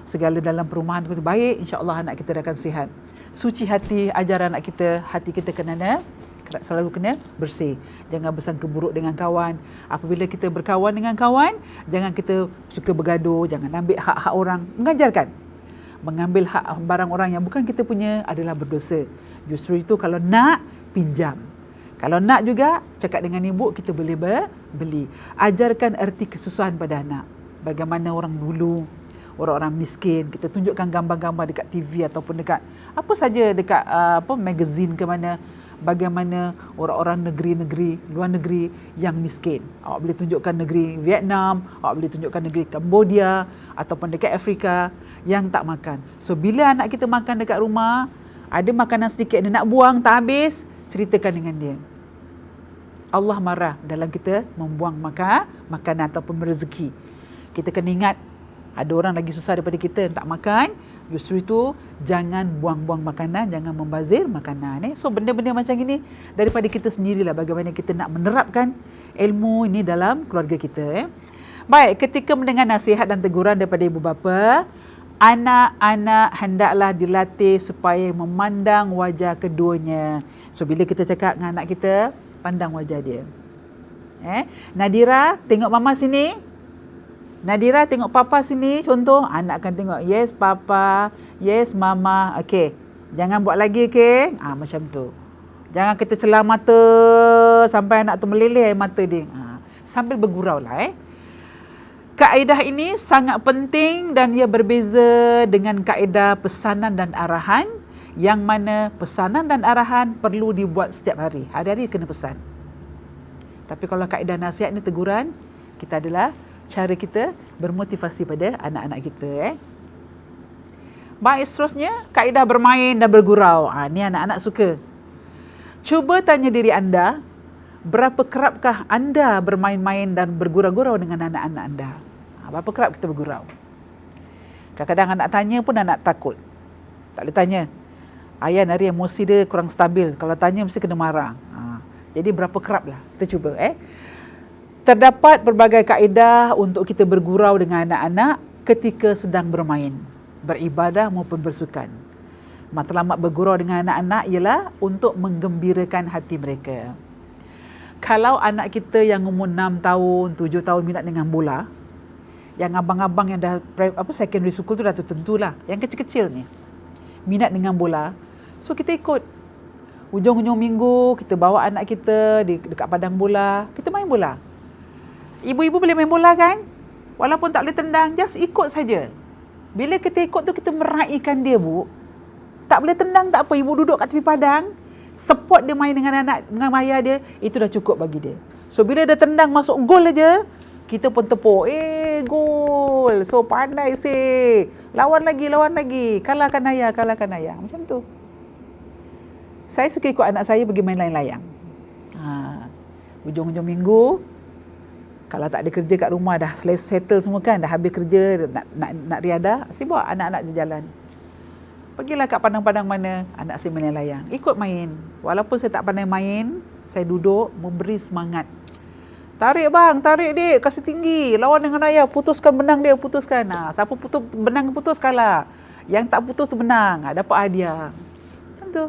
A: segala dalam perumahan kita baik, insyaAllah anak kita akan sihat. Suci hati, ajar anak kita, hati kita selalu kena bersih. Jangan bersangka buruk dengan kawan. Apabila kita berkawan dengan kawan, jangan kita suka bergaduh, jangan ambil hak-hak orang. Mengambil hak barang orang yang bukan kita punya adalah berdosa. Justru itu kalau nak, pinjam. Kalau nak juga, cakap dengan ibu, kita boleh beli. Ajarkan erti kesusahan pada anak. Bagaimana orang dulu, orang-orang miskin, kita tunjukkan gambar-gambar dekat TV ataupun dekat apa saja, dekat magazine ke mana, bagaimana orang-orang negeri-negeri, luar negeri yang miskin. Awak boleh tunjukkan negeri Vietnam, awak boleh tunjukkan negeri Cambodia ataupun dekat Afrika yang tak makan. So bila anak kita makan dekat rumah, ada makanan sedikit dia nak buang tak habis, ceritakan dengan dia. Allah marah dalam kita membuang makanan ataupun rezeki. Kita kena ingat, ada orang lagi susah daripada kita yang tak makan. Justru itu, jangan buang-buang makanan, jangan membazir makanan. So benda-benda macam ini daripada kita sendirilah, bagaimana kita nak menerapkan ilmu ini dalam keluarga kita. Baik, ketika mendengar nasihat dan teguran daripada ibu bapa, anak-anak hendaklah dilatih supaya memandang wajah keduanya. So bila kita cakap dengan anak kita, pandang wajah dia. Nadira, tengok mama sini. Nadira, tengok papa sini. Contoh, anak akan tengok, yes papa, yes mama. Okey, jangan buat lagi, okey? Macam tu. Jangan kita celah mata sampai anak tu meleleh mata dia. Sambil bergurau lah. Kaedah ini sangat penting dan ia berbeza dengan kaedah pesanan dan arahan, yang mana pesanan dan arahan perlu dibuat setiap hari. Hari-hari kena pesan. Tapi kalau kaedah nasihat ni, teguran, kita adalah cara kita bermotivasi pada anak-anak kita. Baik, seterusnya, kaedah bermain dan bergurau. Ni anak-anak suka. Cuba tanya diri anda, berapa kerapkah anda bermain-main dan bergurau-gurau dengan anak-anak anda? Berapa kerap kita bergurau? Kadang-kadang anak tanya pun anak takut. Tak boleh tanya. Ayah hari emosi dia kurang stabil. Kalau tanya mesti kena marah. Jadi berapa kerap lah kita cuba. Terdapat pelbagai kaedah untuk kita bergurau dengan anak-anak ketika sedang bermain, beribadah maupun bersukan. Matlamat bergurau dengan anak-anak ialah untuk menggembirakan hati mereka. Kalau anak kita yang umur 6 tahun, 7 tahun minat dengan bola, yang abang-abang yang dah secondary school tu dah tentulah. Yang kecil-kecil ni minat dengan bola. So kita ikut. Hujung-hujung minggu kita bawa anak kita dekat padang bola, kita main bola. Ibu-ibu boleh main bola kan? Walaupun tak boleh tendang, just ikut saja. Bila kita ikut tu kita meraihkan dia, Bu. Tak boleh tendang tak apa, ibu duduk kat tepi padang, support dia main dengan anak, dengan ayah dia, itu dah cukup bagi dia. So bila dia tendang masuk gol aja, kita pun tepuk, gol. So pandai sih. Lawan lagi. Kalahkan ayah. Macam tu. Saya suka ikut anak saya pergi main layang-layang. Hujung-hujung minggu, kalau tak ada kerja kat rumah, dah settle semua kan, dah habis kerja, nak riadah, saya bawa anak-anak je jalan. Pergilah kat padang-padang mana anak saya main layang. Ikut main. Walaupun saya tak pandai main, saya duduk memberi semangat. Tarik bang, tarik dik, kasih tinggi. Lawan dengan ayah, putuskan benang dia, putuskan. Siapa benang putus kalah. Yang tak putus tu menang, dapat hadiah. Macam tu.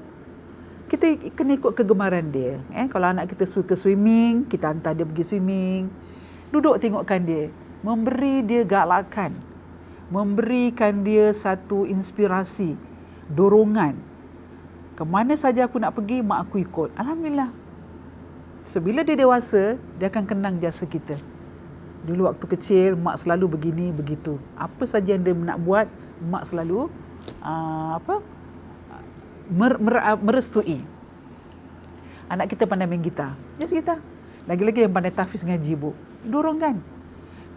A: Kita kena ikut kegemaran dia. Kalau anak kita suka swimming, kita hantar dia pergi swimming. Duduk tengokkan dia. Memberi dia galakan. Memberikan dia satu inspirasi, dorongan. Ke mana saja aku nak pergi, mak aku ikut. Alhamdulillah. So, bila dia dewasa, dia akan kenang jasa kita. Dulu waktu kecil, mak selalu begini, begitu. Apa saja yang dia nak buat, mak selalu merestui. Anak kita pandai main gitar, just gitar. Lagi-lagi yang pandai tahfiz ngaji, Bu. Dorongkan.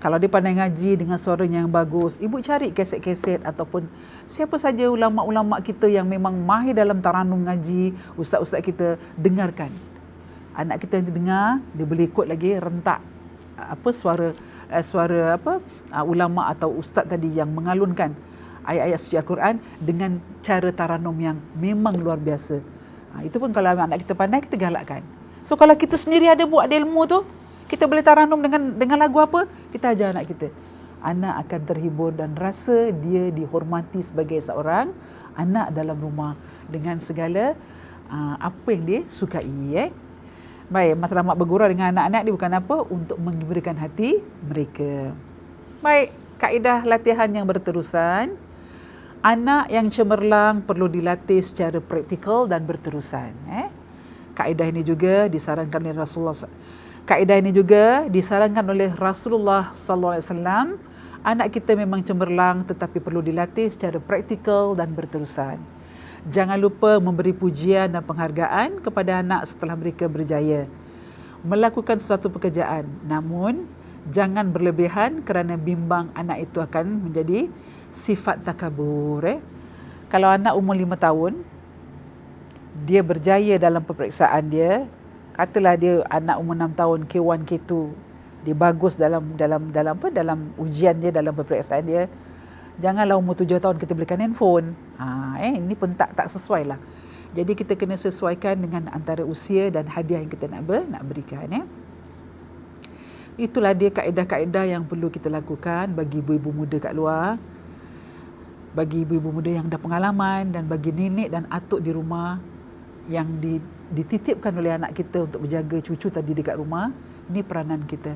A: Kalau dia pandai ngaji dengan suara yang bagus, ibu cari kaset-kaset ataupun siapa saja ulama'-ulama' kita yang memang mahir dalam taranum ngaji, ustaz-ustaz kita, dengarkan. Anak kita yang dengar, dia boleh ikut lagi rentak suara ulama' atau ustaz tadi yang mengalunkan ayat-ayat suci Al-Quran dengan cara taranum yang memang luar biasa. Itu pun kalau anak kita pandai, kita galakkan. So kalau kita sendiri ada buat ilmu tu, kita boleh taranum dengan lagu apa, kita ajar anak kita. Anak akan terhibur dan rasa dia dihormati sebagai seorang anak dalam rumah dengan segala apa yang dia sukai. Baik, matlamat bergurau dengan anak-anak dia bukan apa, untuk menggembirakan hati mereka. Baik, kaedah latihan yang berterusan. Anak yang cemerlang perlu dilatih secara praktikal dan berterusan. Kaedah ini juga disarankan oleh Rasulullah sallallahu alaihi wasallam. Anak kita memang cemerlang tetapi perlu dilatih secara praktikal dan berterusan. Jangan lupa memberi pujian dan penghargaan kepada anak setelah mereka berjaya melakukan sesuatu pekerjaan. Namun, jangan berlebihan kerana bimbang anak itu akan menjadi sifat takabur. Kalau anak umur 5 tahun, dia berjaya dalam peperiksaan dia, katalah dia anak umur 6 tahun, K1, K2, dia bagus dalam ujian dia, dalam peperiksaan dia. Janganlah umur 7 tahun kita belikan handphone. Ini pun tak sesuai lah. Jadi kita kena sesuaikan dengan antara usia dan hadiah yang kita nak berikan. Itulah dia kaedah-kaedah yang perlu kita lakukan bagi ibu-ibu muda kat luar, bagi ibu-ibu muda yang dah pengalaman, dan bagi nenek dan atuk di rumah yang dititipkan oleh anak kita untuk menjaga cucu tadi dekat rumah. Ini peranan kita.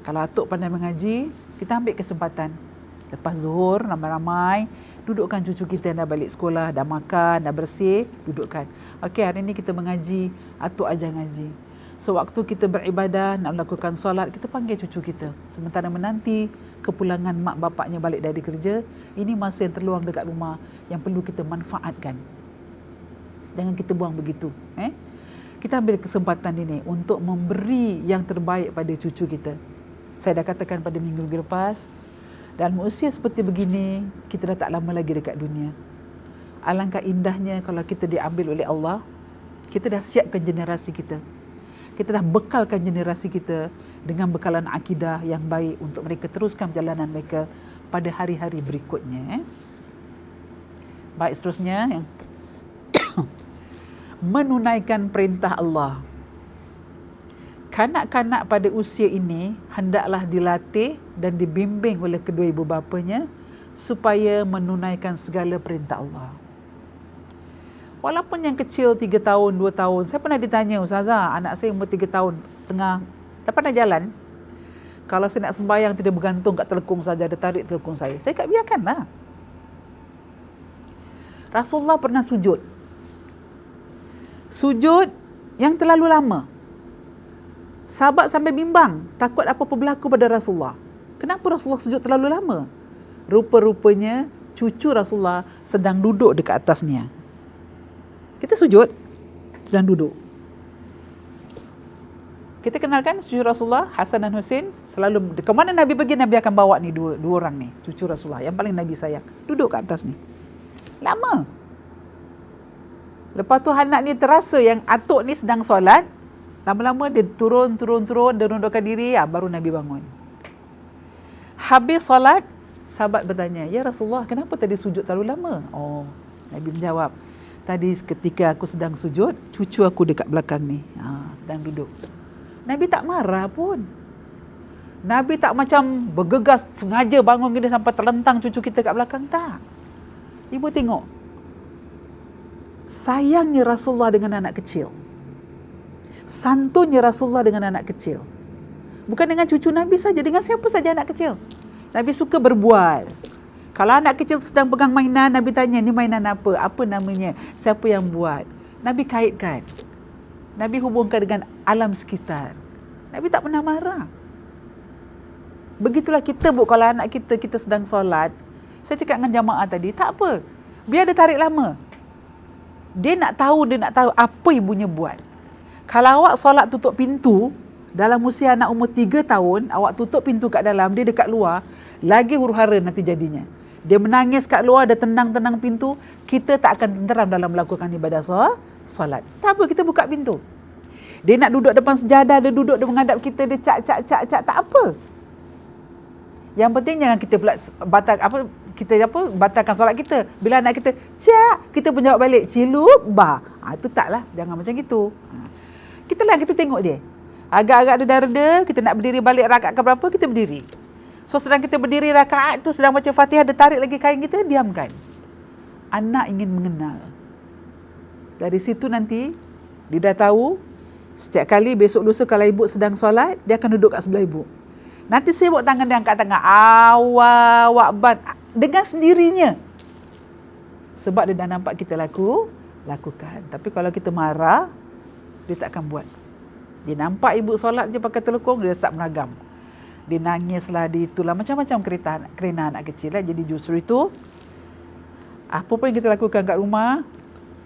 A: Kalau atuk pandai mengaji, kita ambil kesempatan. Lepas zuhur, ramai-ramai, dudukkan cucu kita yang dah balik sekolah, dah makan, dah bersih, dudukkan. Okey, hari ini kita mengaji, atuk ajar ngaji. So, waktu kita beribadah, nak melakukan solat, kita panggil cucu kita. Sementara menanti kepulangan mak bapaknya balik dari kerja, ini masa yang terluang dekat rumah yang perlu kita manfaatkan. Jangan kita buang begitu. Kita ambil kesempatan ini untuk memberi yang terbaik pada cucu kita. Saya dah katakan pada minggu-minggu lepas, dalam usia seperti begini, kita dah tak lama lagi dekat dunia. Alangkah indahnya kalau kita diambil oleh Allah, kita dah siapkan generasi kita. Kita dah bekalkan generasi kita dengan bekalan akidah yang baik untuk mereka teruskan perjalanan mereka pada hari-hari berikutnya. Baik, seterusnya yang menunaikan perintah Allah. Kanak-kanak pada usia ini hendaklah dilatih dan dibimbing oleh kedua ibu bapanya supaya menunaikan segala perintah Allah. Walaupun yang kecil 3 tahun, 2 tahun. Saya pernah ditanya, Ustazah, anak saya umur 3 tahun, tengah tak pernah jalan. Kalau saya nak sembahyang, tidak bergantung kat telekung saja, ada tarik telekung saya. Saya kat biarkanlah. Rasulullah pernah sujud. Sujud yang terlalu lama. Sahabat sampai bimbang, takut apa-apa berlaku pada Rasulullah. Kenapa Rasulullah sujud terlalu lama? Rupa-rupanya cucu Rasulullah sedang duduk dekat atasnya. Kita sujud, sedang duduk. Kita kenalkan cucu Rasulullah, Hasan dan Husain, selalu ke mana Nabi pergi, Nabi akan bawa ni dua orang ni, cucu Rasulullah yang paling Nabi sayang, duduk kat atas ni. Lama. Lepas tu anak ni terasa yang atuk ni sedang solat, lama-lama dia turun, dia rundukkan diri, baru Nabi bangun. Habis solat, sahabat bertanya, ya Rasulullah, kenapa tadi sujud terlalu lama? Oh, Nabi menjawab, tadi ketika aku sedang sujud, cucu aku dekat belakang ni, sedang duduk. Nabi tak marah pun. Nabi tak macam bergegas sengaja bangun kita sampai terlentang cucu kita kat belakang, tak. Ibu tengok, sayangnya Rasulullah dengan anak kecil, santunnya Rasulullah dengan anak kecil. Bukan dengan cucu Nabi saja, dengan siapa saja anak kecil. Nabi suka berbual. Kalau anak kecil sedang pegang mainan, Nabi tanya, ni mainan apa? Apa namanya? Siapa yang buat? Nabi kaitkan. Nabi hubungkan dengan alam sekitar. Nabi tak pernah marah. Begitulah kita, Bu, kalau anak kita sedang solat. Saya cakap dengan jamaah tadi, tak apa. Biar dia tarik lama. Dia nak tahu apa ibunya buat. Kalau awak solat tutup pintu, dalam usia anak umur 3 tahun, awak tutup pintu kat dalam, dia dekat luar, lagi huru-hara nanti jadinya. Dia menangis kat luar, dia tendang-tendang pintu, kita tak akan tenteram dalam melakukan ibadah solat. Tak apa, kita buka pintu. Dia nak duduk depan sejadah, dia duduk, dia menghadap kita, dia cak, tak apa. Yang penting jangan kita pula batalkan solat kita. Bila anak kita cak, kita pun jawab balik cilup bah. Itu taklah, jangan macam gitu. Kita tengok dia. Agak-agak reda-reda, kita nak berdiri balik rakaat ke berapa, kita berdiri. So sedang kita berdiri rakaat tu, sedang baca Fatihah, dia tarik lagi kain kita, diamkan. Anak ingin mengenal. Dari situ nanti dia dah tahu, setiap kali besok lusa kalau ibu sedang solat, dia akan duduk kat sebelah ibu. Nanti sibuk tangan dia angkat tangan, awak dengan sendirinya. Sebab dia dah nampak kita lakukan. Tapi kalau kita marah, dia tak akan buat. Dia nampak ibu solat je pakai telekung, dia start meragam. Dia nangislah, dia itulah, macam-macam kerana anak kecil lah. Jadi justru itu, apa pun yang kita lakukan kat rumah,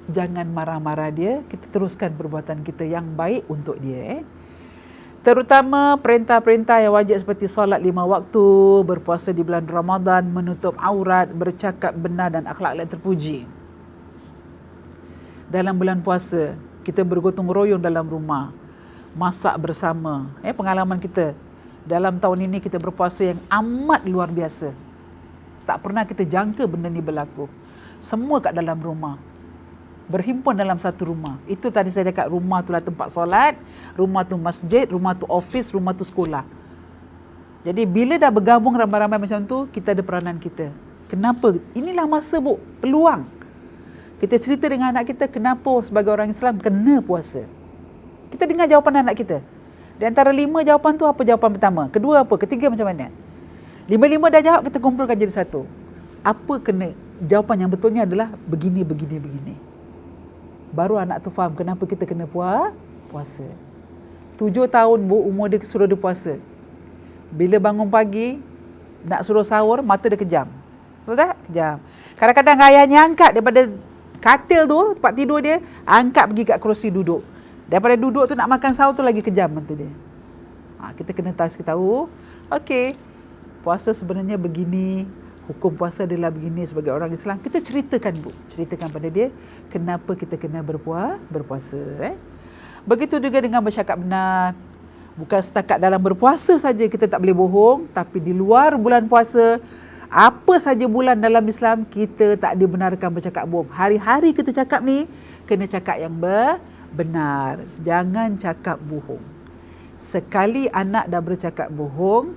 A: jangan marah-marah dia, kita teruskan perbuatan kita yang baik untuk dia. Terutama perintah-perintah yang wajib seperti solat 5 waktu, berpuasa di bulan Ramadan, menutup aurat, bercakap benar dan akhlak yang terpuji. Dalam bulan puasa, kita bergotong royong dalam rumah, masak bersama. Pengalaman kita dalam tahun ini, kita berpuasa yang amat luar biasa. Tak pernah kita jangka benda ni berlaku. Semua kat dalam rumah, berhimpun dalam satu rumah. Itu tadi saya cakap, rumah tu lah tempat solat, rumah tu masjid, rumah tu office, rumah tu sekolah. Jadi bila dah bergabung ramai-ramai macam tu, kita ada peranan kita. Kenapa? Inilah masa, Bu, peluang. Kita cerita dengan anak kita, kenapa sebagai orang Islam kena puasa. Kita dengar jawapan anak kita. Di antara 5 jawapan tu, apa jawapan pertama? Kedua apa? Ketiga macam mana? 5 dah jawab, kita kumpulkan jadi satu. Apa kena? Jawapan yang betulnya adalah begini. Baru anak tu faham kenapa kita kena puasa. 7 tahun, Bu, umur dia suruh dia puasa. Bila bangun pagi, nak suruh sahur, mata dia kejam. Betul tak? Kejam. Kadang-kadang ayahnya angkat daripada katil tu, tempat tidur dia, angkat pergi kat kerusi duduk. Daripada duduk tu nak makan sahur tu lagi kejam mata dia. Kita kena tahu, okey, puasa sebenarnya begini, hukum puasa adalah begini sebagai orang Islam. Kita ceritakan, Bu. Ceritakan pada dia kenapa kita kena berpuasa. Begitu juga dengan bercakap benar. Bukan setakat dalam berpuasa saja kita tak boleh bohong, tapi di luar bulan puasa, apa saja bulan dalam Islam, kita tak dibenarkan bercakap bohong. Hari-hari kita cakap ni, kena cakap yang benar. Jangan cakap bohong. Sekali anak dah bercakap bohong,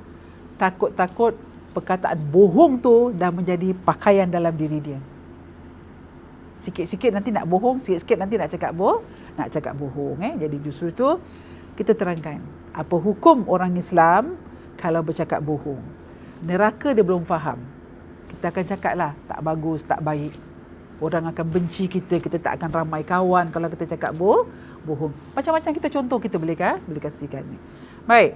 A: takut-takut perkataan bohong tu dah menjadi pakaian dalam diri dia. Sikit-sikit nanti nak bohong, sikit-sikit nanti nak cakap bohong. Jadi justru tu kita terangkan apa hukum orang Islam kalau bercakap bohong. Neraka dia belum faham. Kita akan cakap lah, tak bagus, tak baik. Orang akan benci kita tak akan ramai kawan kalau kita cakap bohong. Macam-macam kita contoh kita boleh kasihkan ni. Baik.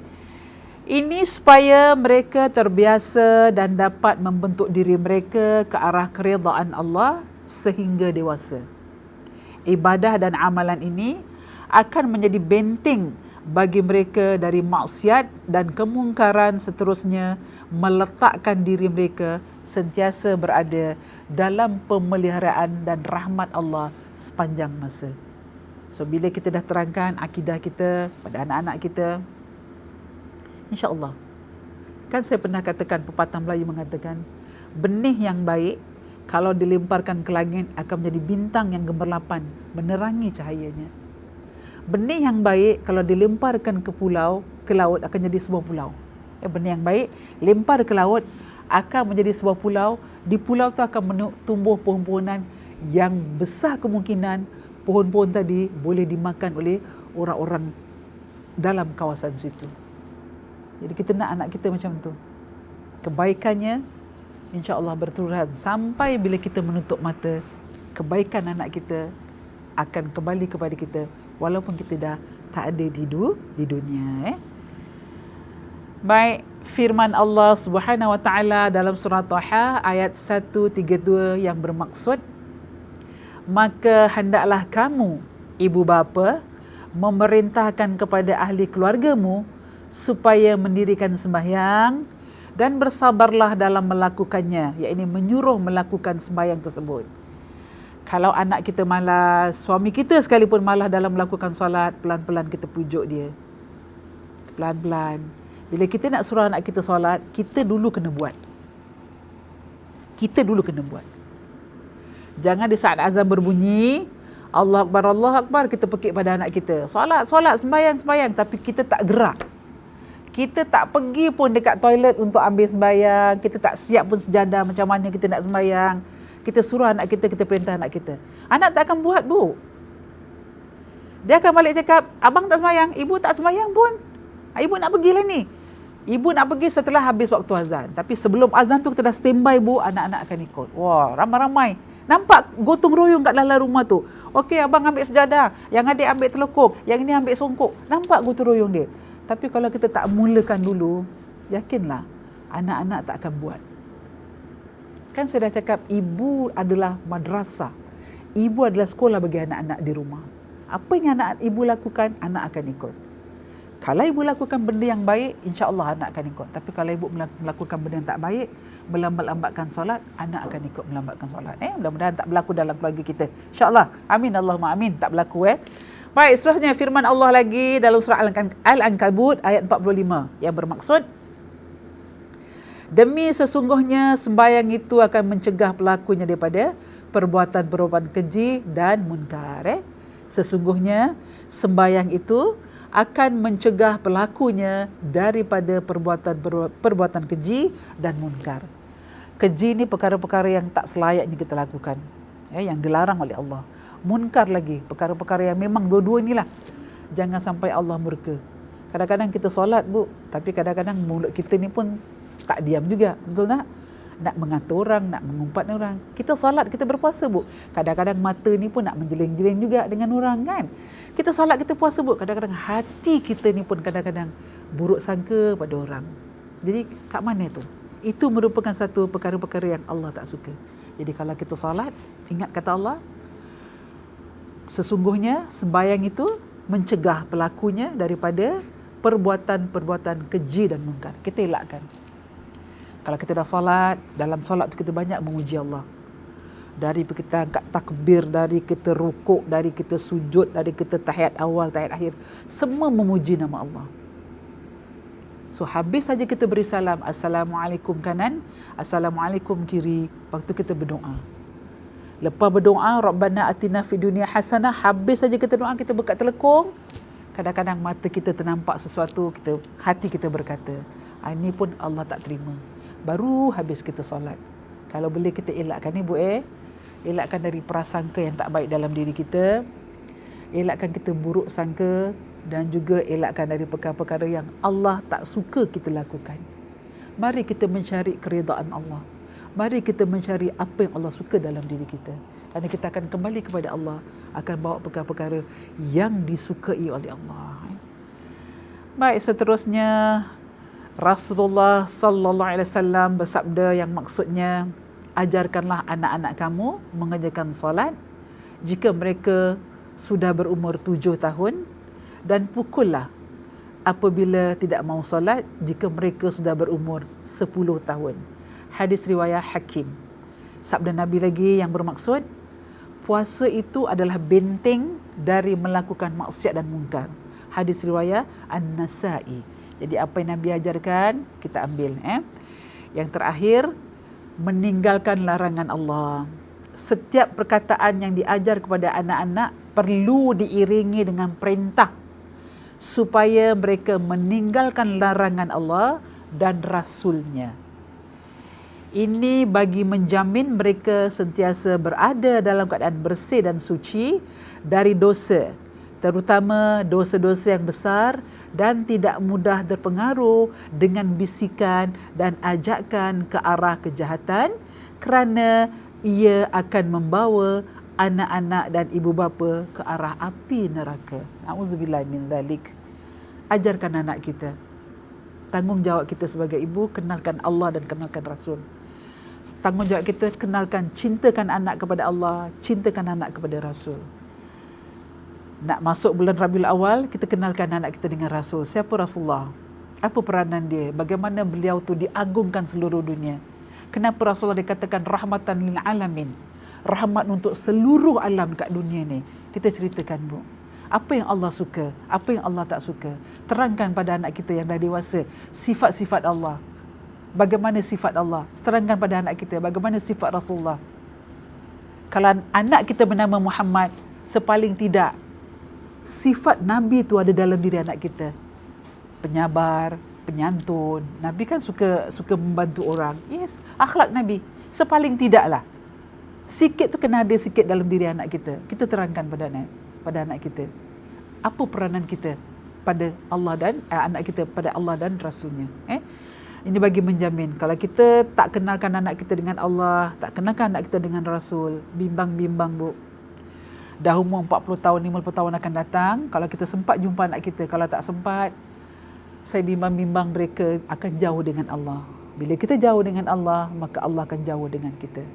A: Ini supaya mereka terbiasa dan dapat membentuk diri mereka ke arah keridaan Allah sehingga dewasa. Ibadah dan amalan ini akan menjadi benteng bagi mereka dari maksiat dan kemungkaran, seterusnya meletakkan diri mereka sentiasa berada dalam pemeliharaan dan rahmat Allah sepanjang masa. So bila kita dah terangkan akidah kita pada anak-anak kita, insya-Allah. Kan saya pernah katakan, pepatah Melayu mengatakan, benih yang baik kalau dilemparkan ke langit akan menjadi bintang yang gemerlapan, menerangi cahayanya. Benih yang baik kalau dilemparkan ke laut akan jadi sebuah pulau. Benih yang baik lempar ke laut akan menjadi sebuah pulau. Di pulau tu akan tumbuh pohon-pohonan yang besar kemungkinan pohon-pohon tadi boleh dimakan oleh orang-orang dalam kawasan situ. Jadi kita nak anak kita macam tu. Kebaikannya insya-Allah berterusan sampai bila kita menutup mata, kebaikan anak kita akan kembali kepada kita walaupun kita dah tak ada di dunia. Baik, firman Allah Subhanahu wa taala dalam surah Taha ayat 132 yang bermaksud, maka hendaklah kamu ibu bapa memerintahkan kepada ahli keluargamu supaya mendirikan sembahyang dan bersabarlah dalam melakukannya, iaitu menyuruh melakukan sembahyang tersebut. Kalau anak kita malas, suami kita sekalipun malas dalam melakukan solat, pelan-pelan kita pujuk dia. Pelan-pelan. Bila kita nak suruh anak kita solat, kita dulu kena buat. Jangan di saat azan berbunyi, Allah Akbar, kita pekik pada anak kita. Solat, sembahyang, tapi kita tak gerak. Kita tak pergi pun dekat toilet untuk ambil sembahyang, kita tak siap pun sejadah macam mana kita nak sembahyang. Kita suruh anak kita, kita perintah anak kita. Anak tak akan buat, Bu. Dia akan balik cakap, abang tak sembahyang, ibu tak sembahyang pun. Ibu nak pergilah ni. Ibu nak pergi setelah habis waktu azan. Tapi sebelum azan tu kita dah standby, Bu, anak-anak akan ikut. Wah, ramai-ramai. Nampak gotong royong kat dalam rumah tu. Okey, abang ambil sejadah, yang adik ambil telekuk, yang ini ambil songkok. Nampak gotong royong dia. Tapi kalau kita tak mulakan dulu, yakinlah anak-anak tak akan buat. Kan saya dah cakap, ibu adalah madrasah. Ibu adalah sekolah bagi anak-anak di rumah. Apa yang anak ibu lakukan, anak akan ikut. Kalau ibu lakukan benda yang baik, insya-Allah anak akan ikut. Tapi kalau ibu melakukan benda yang tak baik, melambat-lambatkan solat, anak akan ikut melambatkan solat. Mudah-mudahan tak berlaku dalam keluarga kita. Insya-Allah. Amin, Allahumma amin. Tak berlaku. Baik, seterusnya firman Allah lagi dalam surah Al-Ankabut ayat 45 yang bermaksud, demi sesungguhnya sembahyang itu akan mencegah pelakunya daripada perbuatan-perbuatan keji dan munkar. Sesungguhnya sembahyang itu akan mencegah pelakunya daripada perbuatan keji dan munkar. Keji ni perkara-perkara yang tak selayaknya kita lakukan, yang dilarang oleh Allah. Munkar lagi, perkara-perkara yang memang dua-dua inilah jangan sampai Allah murka. Kadang-kadang kita solat, Bu, tapi kadang-kadang mulut kita ni pun tak diam juga, betul tak? Nak mengatur orang, nak mengumpat orang. Kita solat, kita berpuasa, Bu. Kadang-kadang mata ni pun nak menjeling-jeling juga dengan orang, kan? Kita solat, kita puasa, Bu. Kadang-kadang hati kita ni pun kadang-kadang buruk sangka pada orang. Jadi kat mana tu? Itu merupakan satu perkara-perkara yang Allah tak suka. Jadi kalau kita solat, ingat kata Allah, sesungguhnya sembahyang itu mencegah pelakunya daripada perbuatan-perbuatan keji dan munkar. Kita elakkan. Kalau kita dah solat, dalam solat tu kita banyak memuji Allah. Dari kita angkat takbir, dari kita rukuk, dari kita sujud, dari kita tahiyat awal, tahiyat akhir, semua memuji nama Allah. So habis saja kita beri salam, Assalamualaikum kanan, Assalamualaikum kiri, waktu kita berdoa. Lepas berdoa, Rabbana atina fid dunya hasanah, habis saja kita doa, kita buka telekung, kadang-kadang mata kita ternampak sesuatu, hati kita berkata, ini pun Allah tak terima. Baru habis kita solat. Kalau boleh kita elakkan ni, Bu. elakkan dari prasangka yang tak baik dalam diri kita, elakkan kita buruk sangka, dan juga elakkan dari perkara-perkara yang Allah tak suka kita lakukan. Mari kita mencari keridaan Allah. Mari kita mencari apa yang Allah suka dalam diri kita. Kerana kita akan kembali kepada Allah, akan bawa perkara-perkara yang disukai oleh Allah. Baik, seterusnya Rasulullah sallallahu alaihi wasallam bersabda yang maksudnya, ajarkanlah anak-anak kamu mengerjakan solat jika mereka sudah berumur 7 tahun, dan pukullah apabila tidak mau solat jika mereka sudah berumur 10 tahun. Hadis riwayat Hakim. Sabda Nabi lagi yang bermaksud, puasa itu adalah benteng dari melakukan maksiat dan mungkar. Hadis riwayat An-Nasa'i. Jadi apa yang Nabi ajarkan, kita ambil. Yang terakhir, meninggalkan larangan Allah. Setiap perkataan yang diajar kepada anak-anak perlu diiringi dengan perintah supaya mereka meninggalkan larangan Allah dan Rasul-Nya. Ini bagi menjamin mereka sentiasa berada dalam keadaan bersih dan suci dari dosa, terutama dosa-dosa yang besar, dan tidak mudah terpengaruh dengan bisikan dan ajakan ke arah kejahatan, kerana ia akan membawa anak-anak dan ibu bapa ke arah api neraka. Na'udzubillah min dzalik. Ajarkan anak kita. Tanggungjawab kita sebagai ibu, kenalkan Allah dan kenalkan Rasul. Tanggungjawab kita, kenalkan, cintakan anak kepada Allah, cintakan anak kepada Rasul. Nak masuk bulan Rabiul Awal, kita kenalkan anak kita dengan Rasul. Siapa Rasulullah? Apa peranan dia? Bagaimana beliau tu diagungkan seluruh dunia? Kenapa Rasulullah dikatakan rahmatan lil alamin? Rahmat untuk seluruh alam kat dunia ni. Kita ceritakan, Bu. Apa yang Allah suka, apa yang Allah tak suka. Terangkan pada anak kita yang dah dewasa sifat-sifat Allah. Bagaimana sifat Allah? Terangkan pada anak kita bagaimana sifat Rasulullah. Kalau anak kita bernama Muhammad, sepaling tidak sifat Nabi tu ada dalam diri anak kita. Penyabar, penyantun. Nabi kan suka membantu orang. Yes, akhlak Nabi. Sepaling tidaklah. Sikit tu kena ada sikit dalam diri anak kita. Kita terangkan pada anak kita. Apa peranan kita pada Allah dan anak kita pada Allah dan Rasul-Nya. Ini bagi menjamin. Kalau kita tak kenalkan anak kita dengan Allah, tak kenalkan anak kita dengan Rasul, bimbang-bimbang, Bu. Dah umur 40 tahun, 50 tahun akan datang, kalau kita sempat jumpa anak kita, kalau tak sempat, saya bimbang-bimbang mereka akan jauh dengan Allah. Bila kita jauh dengan Allah, maka Allah akan jauh dengan kita.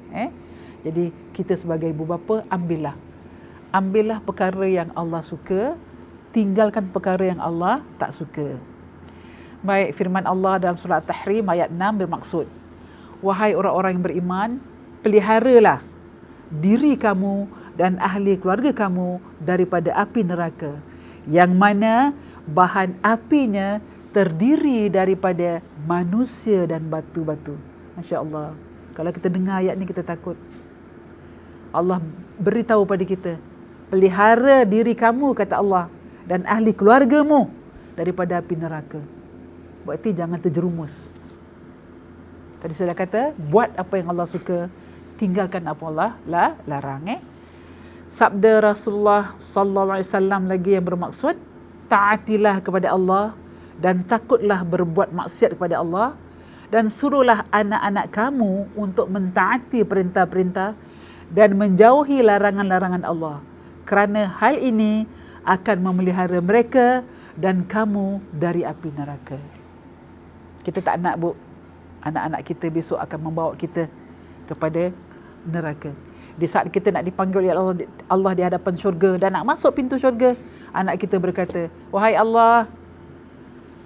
A: Jadi kita sebagai ibu bapa, ambillah perkara yang Allah suka, tinggalkan perkara yang Allah tak suka. Baik, firman Allah dalam surah At-Tahrim ayat 6 bermaksud, wahai orang-orang yang beriman, peliharalah diri kamu dan ahli keluarga kamu daripada api neraka, yang mana bahan apinya terdiri daripada manusia dan batu-batu. Masya Allah. Kalau kita dengar ayat ni kita takut. Allah beritahu pada kita, pelihara diri kamu, kata Allah, dan ahli keluargamu daripada api neraka. Berarti jangan terjerumus. Tadi saya dah kata, buat apa yang Allah suka, tinggalkan apa Allah larang. Sabda Rasulullah sallallahu alaihi wasallam lagi yang bermaksud, taatilah kepada Allah dan takutlah berbuat maksiat kepada Allah, dan suruhlah anak-anak kamu untuk mentaati perintah-perintah dan menjauhi larangan-larangan Allah, kerana hal ini akan memelihara mereka dan kamu dari api neraka. Kita tak nak, Bu, anak-anak kita besok akan membawa kita kepada neraka. Di saat kita nak dipanggil oleh Allah di hadapan syurga dan nak masuk pintu syurga, anak kita berkata, wahai Allah,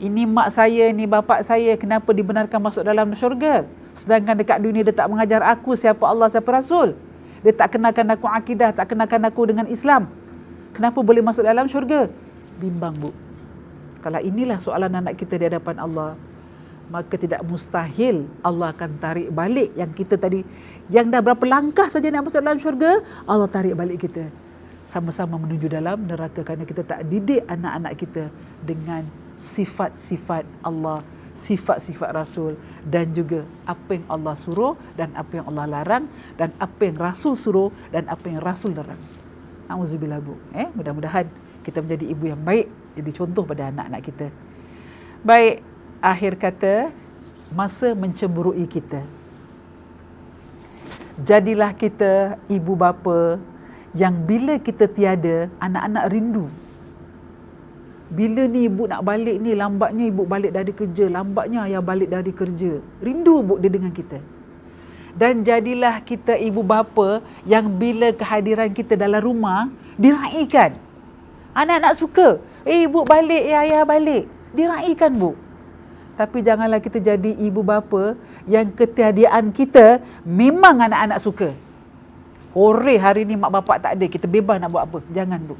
A: ini mak saya, ini bapa saya, kenapa dibenarkan masuk dalam syurga? Sedangkan dekat dunia dia tak mengajar aku siapa Allah, siapa Rasul. Dia tak kenalkan aku akidah, tak kenalkan aku dengan Islam. Kenapa boleh masuk dalam syurga? Bimbang, Bu. Kalau inilah soalan anak kita di hadapan Allah, maka tidak mustahil Allah akan tarik balik yang kita tadi, yang dah berapa langkah saja nak masuk dalam syurga, Allah tarik balik kita sama-sama menuju dalam neraka, kerana kita tak didik anak-anak kita dengan sifat-sifat Allah, sifat-sifat Rasul dan juga apa yang Allah suruh dan apa yang Allah larang dan apa yang Rasul suruh dan apa yang Rasul larang. Auzubillah Bu. Mudah-mudahan kita menjadi ibu yang baik, jadi contoh pada anak-anak kita. Baik, akhir kata, masa mencemburui kita. Jadilah kita ibu bapa yang bila kita tiada, anak-anak rindu. Bila ni ibu nak balik ni, lambatnya ibu balik dari kerja, lambatnya ayah balik dari kerja. Rindu bu dia dengan kita. Dan jadilah kita ibu bapa yang bila kehadiran kita dalam rumah, diraikan. Anak-anak suka, ibu balik, ayah balik. Diraikan bu. Tapi janganlah kita jadi ibu bapa yang ketiadaan kita memang anak-anak suka. Hore hari ni mak bapak tak ada, kita bebas nak buat apa. Jangan bu.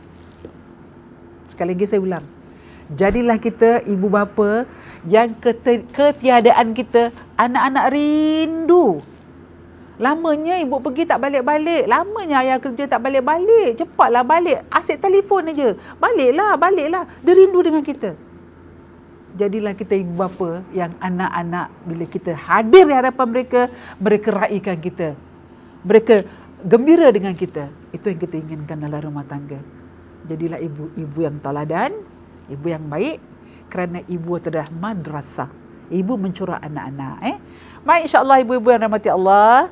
A: Sekali lagi saya ulang. Jadilah kita ibu bapa yang ketiadaan kita anak-anak rindu. Lamanya ibu pergi tak balik-balik. Lamanya ayah kerja tak balik-balik. Cepatlah balik. Asyik telefon aja. Baliklah. Dia rindu dengan kita. Jadilah kita ibu bapa yang anak-anak bila kita hadir di hadapan mereka, mereka raikan kita. Mereka gembira dengan kita. Itu yang kita inginkan dalam rumah tangga. Jadilah ibu yang teladan, ibu yang baik, kerana ibu adalah madrasah. Ibu mencurah anak-anak. Baik, insya-Allah ibu-ibu yang rahmati Allah,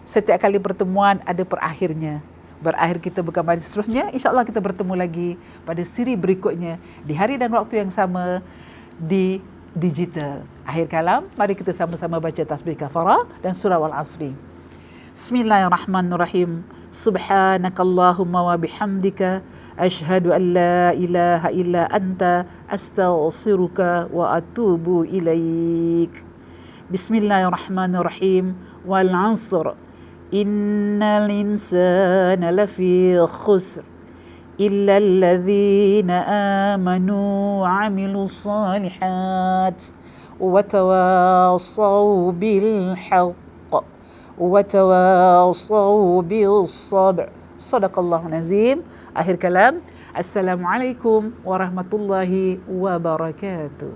A: setiap kali pertemuan ada perakhirnya. Berakhir kita berkampanye seterusnya. InsyaAllah kita bertemu lagi pada siri berikutnya di hari dan waktu yang sama di digital. Akhir kalam, mari kita sama-sama baca tasbih kafarah dan surah Al-Asri. Bismillahirrahmanirrahim. Subhanakallahumma wa bihamdika ashhadu an la ilaha illa anta astaghfiruka wa atubu ilaik. Bismillahirrahmanirrahim. Wal 'asr. Innal insana lafi khusr illa alladhina amanu wa 'amilus salihat wa tawassaw bil haqq wa tawassaw bis sabr. Sadaqallahu nazim. Akhir kalam. Assalamualaikum warahmatullahi wabarakatuh.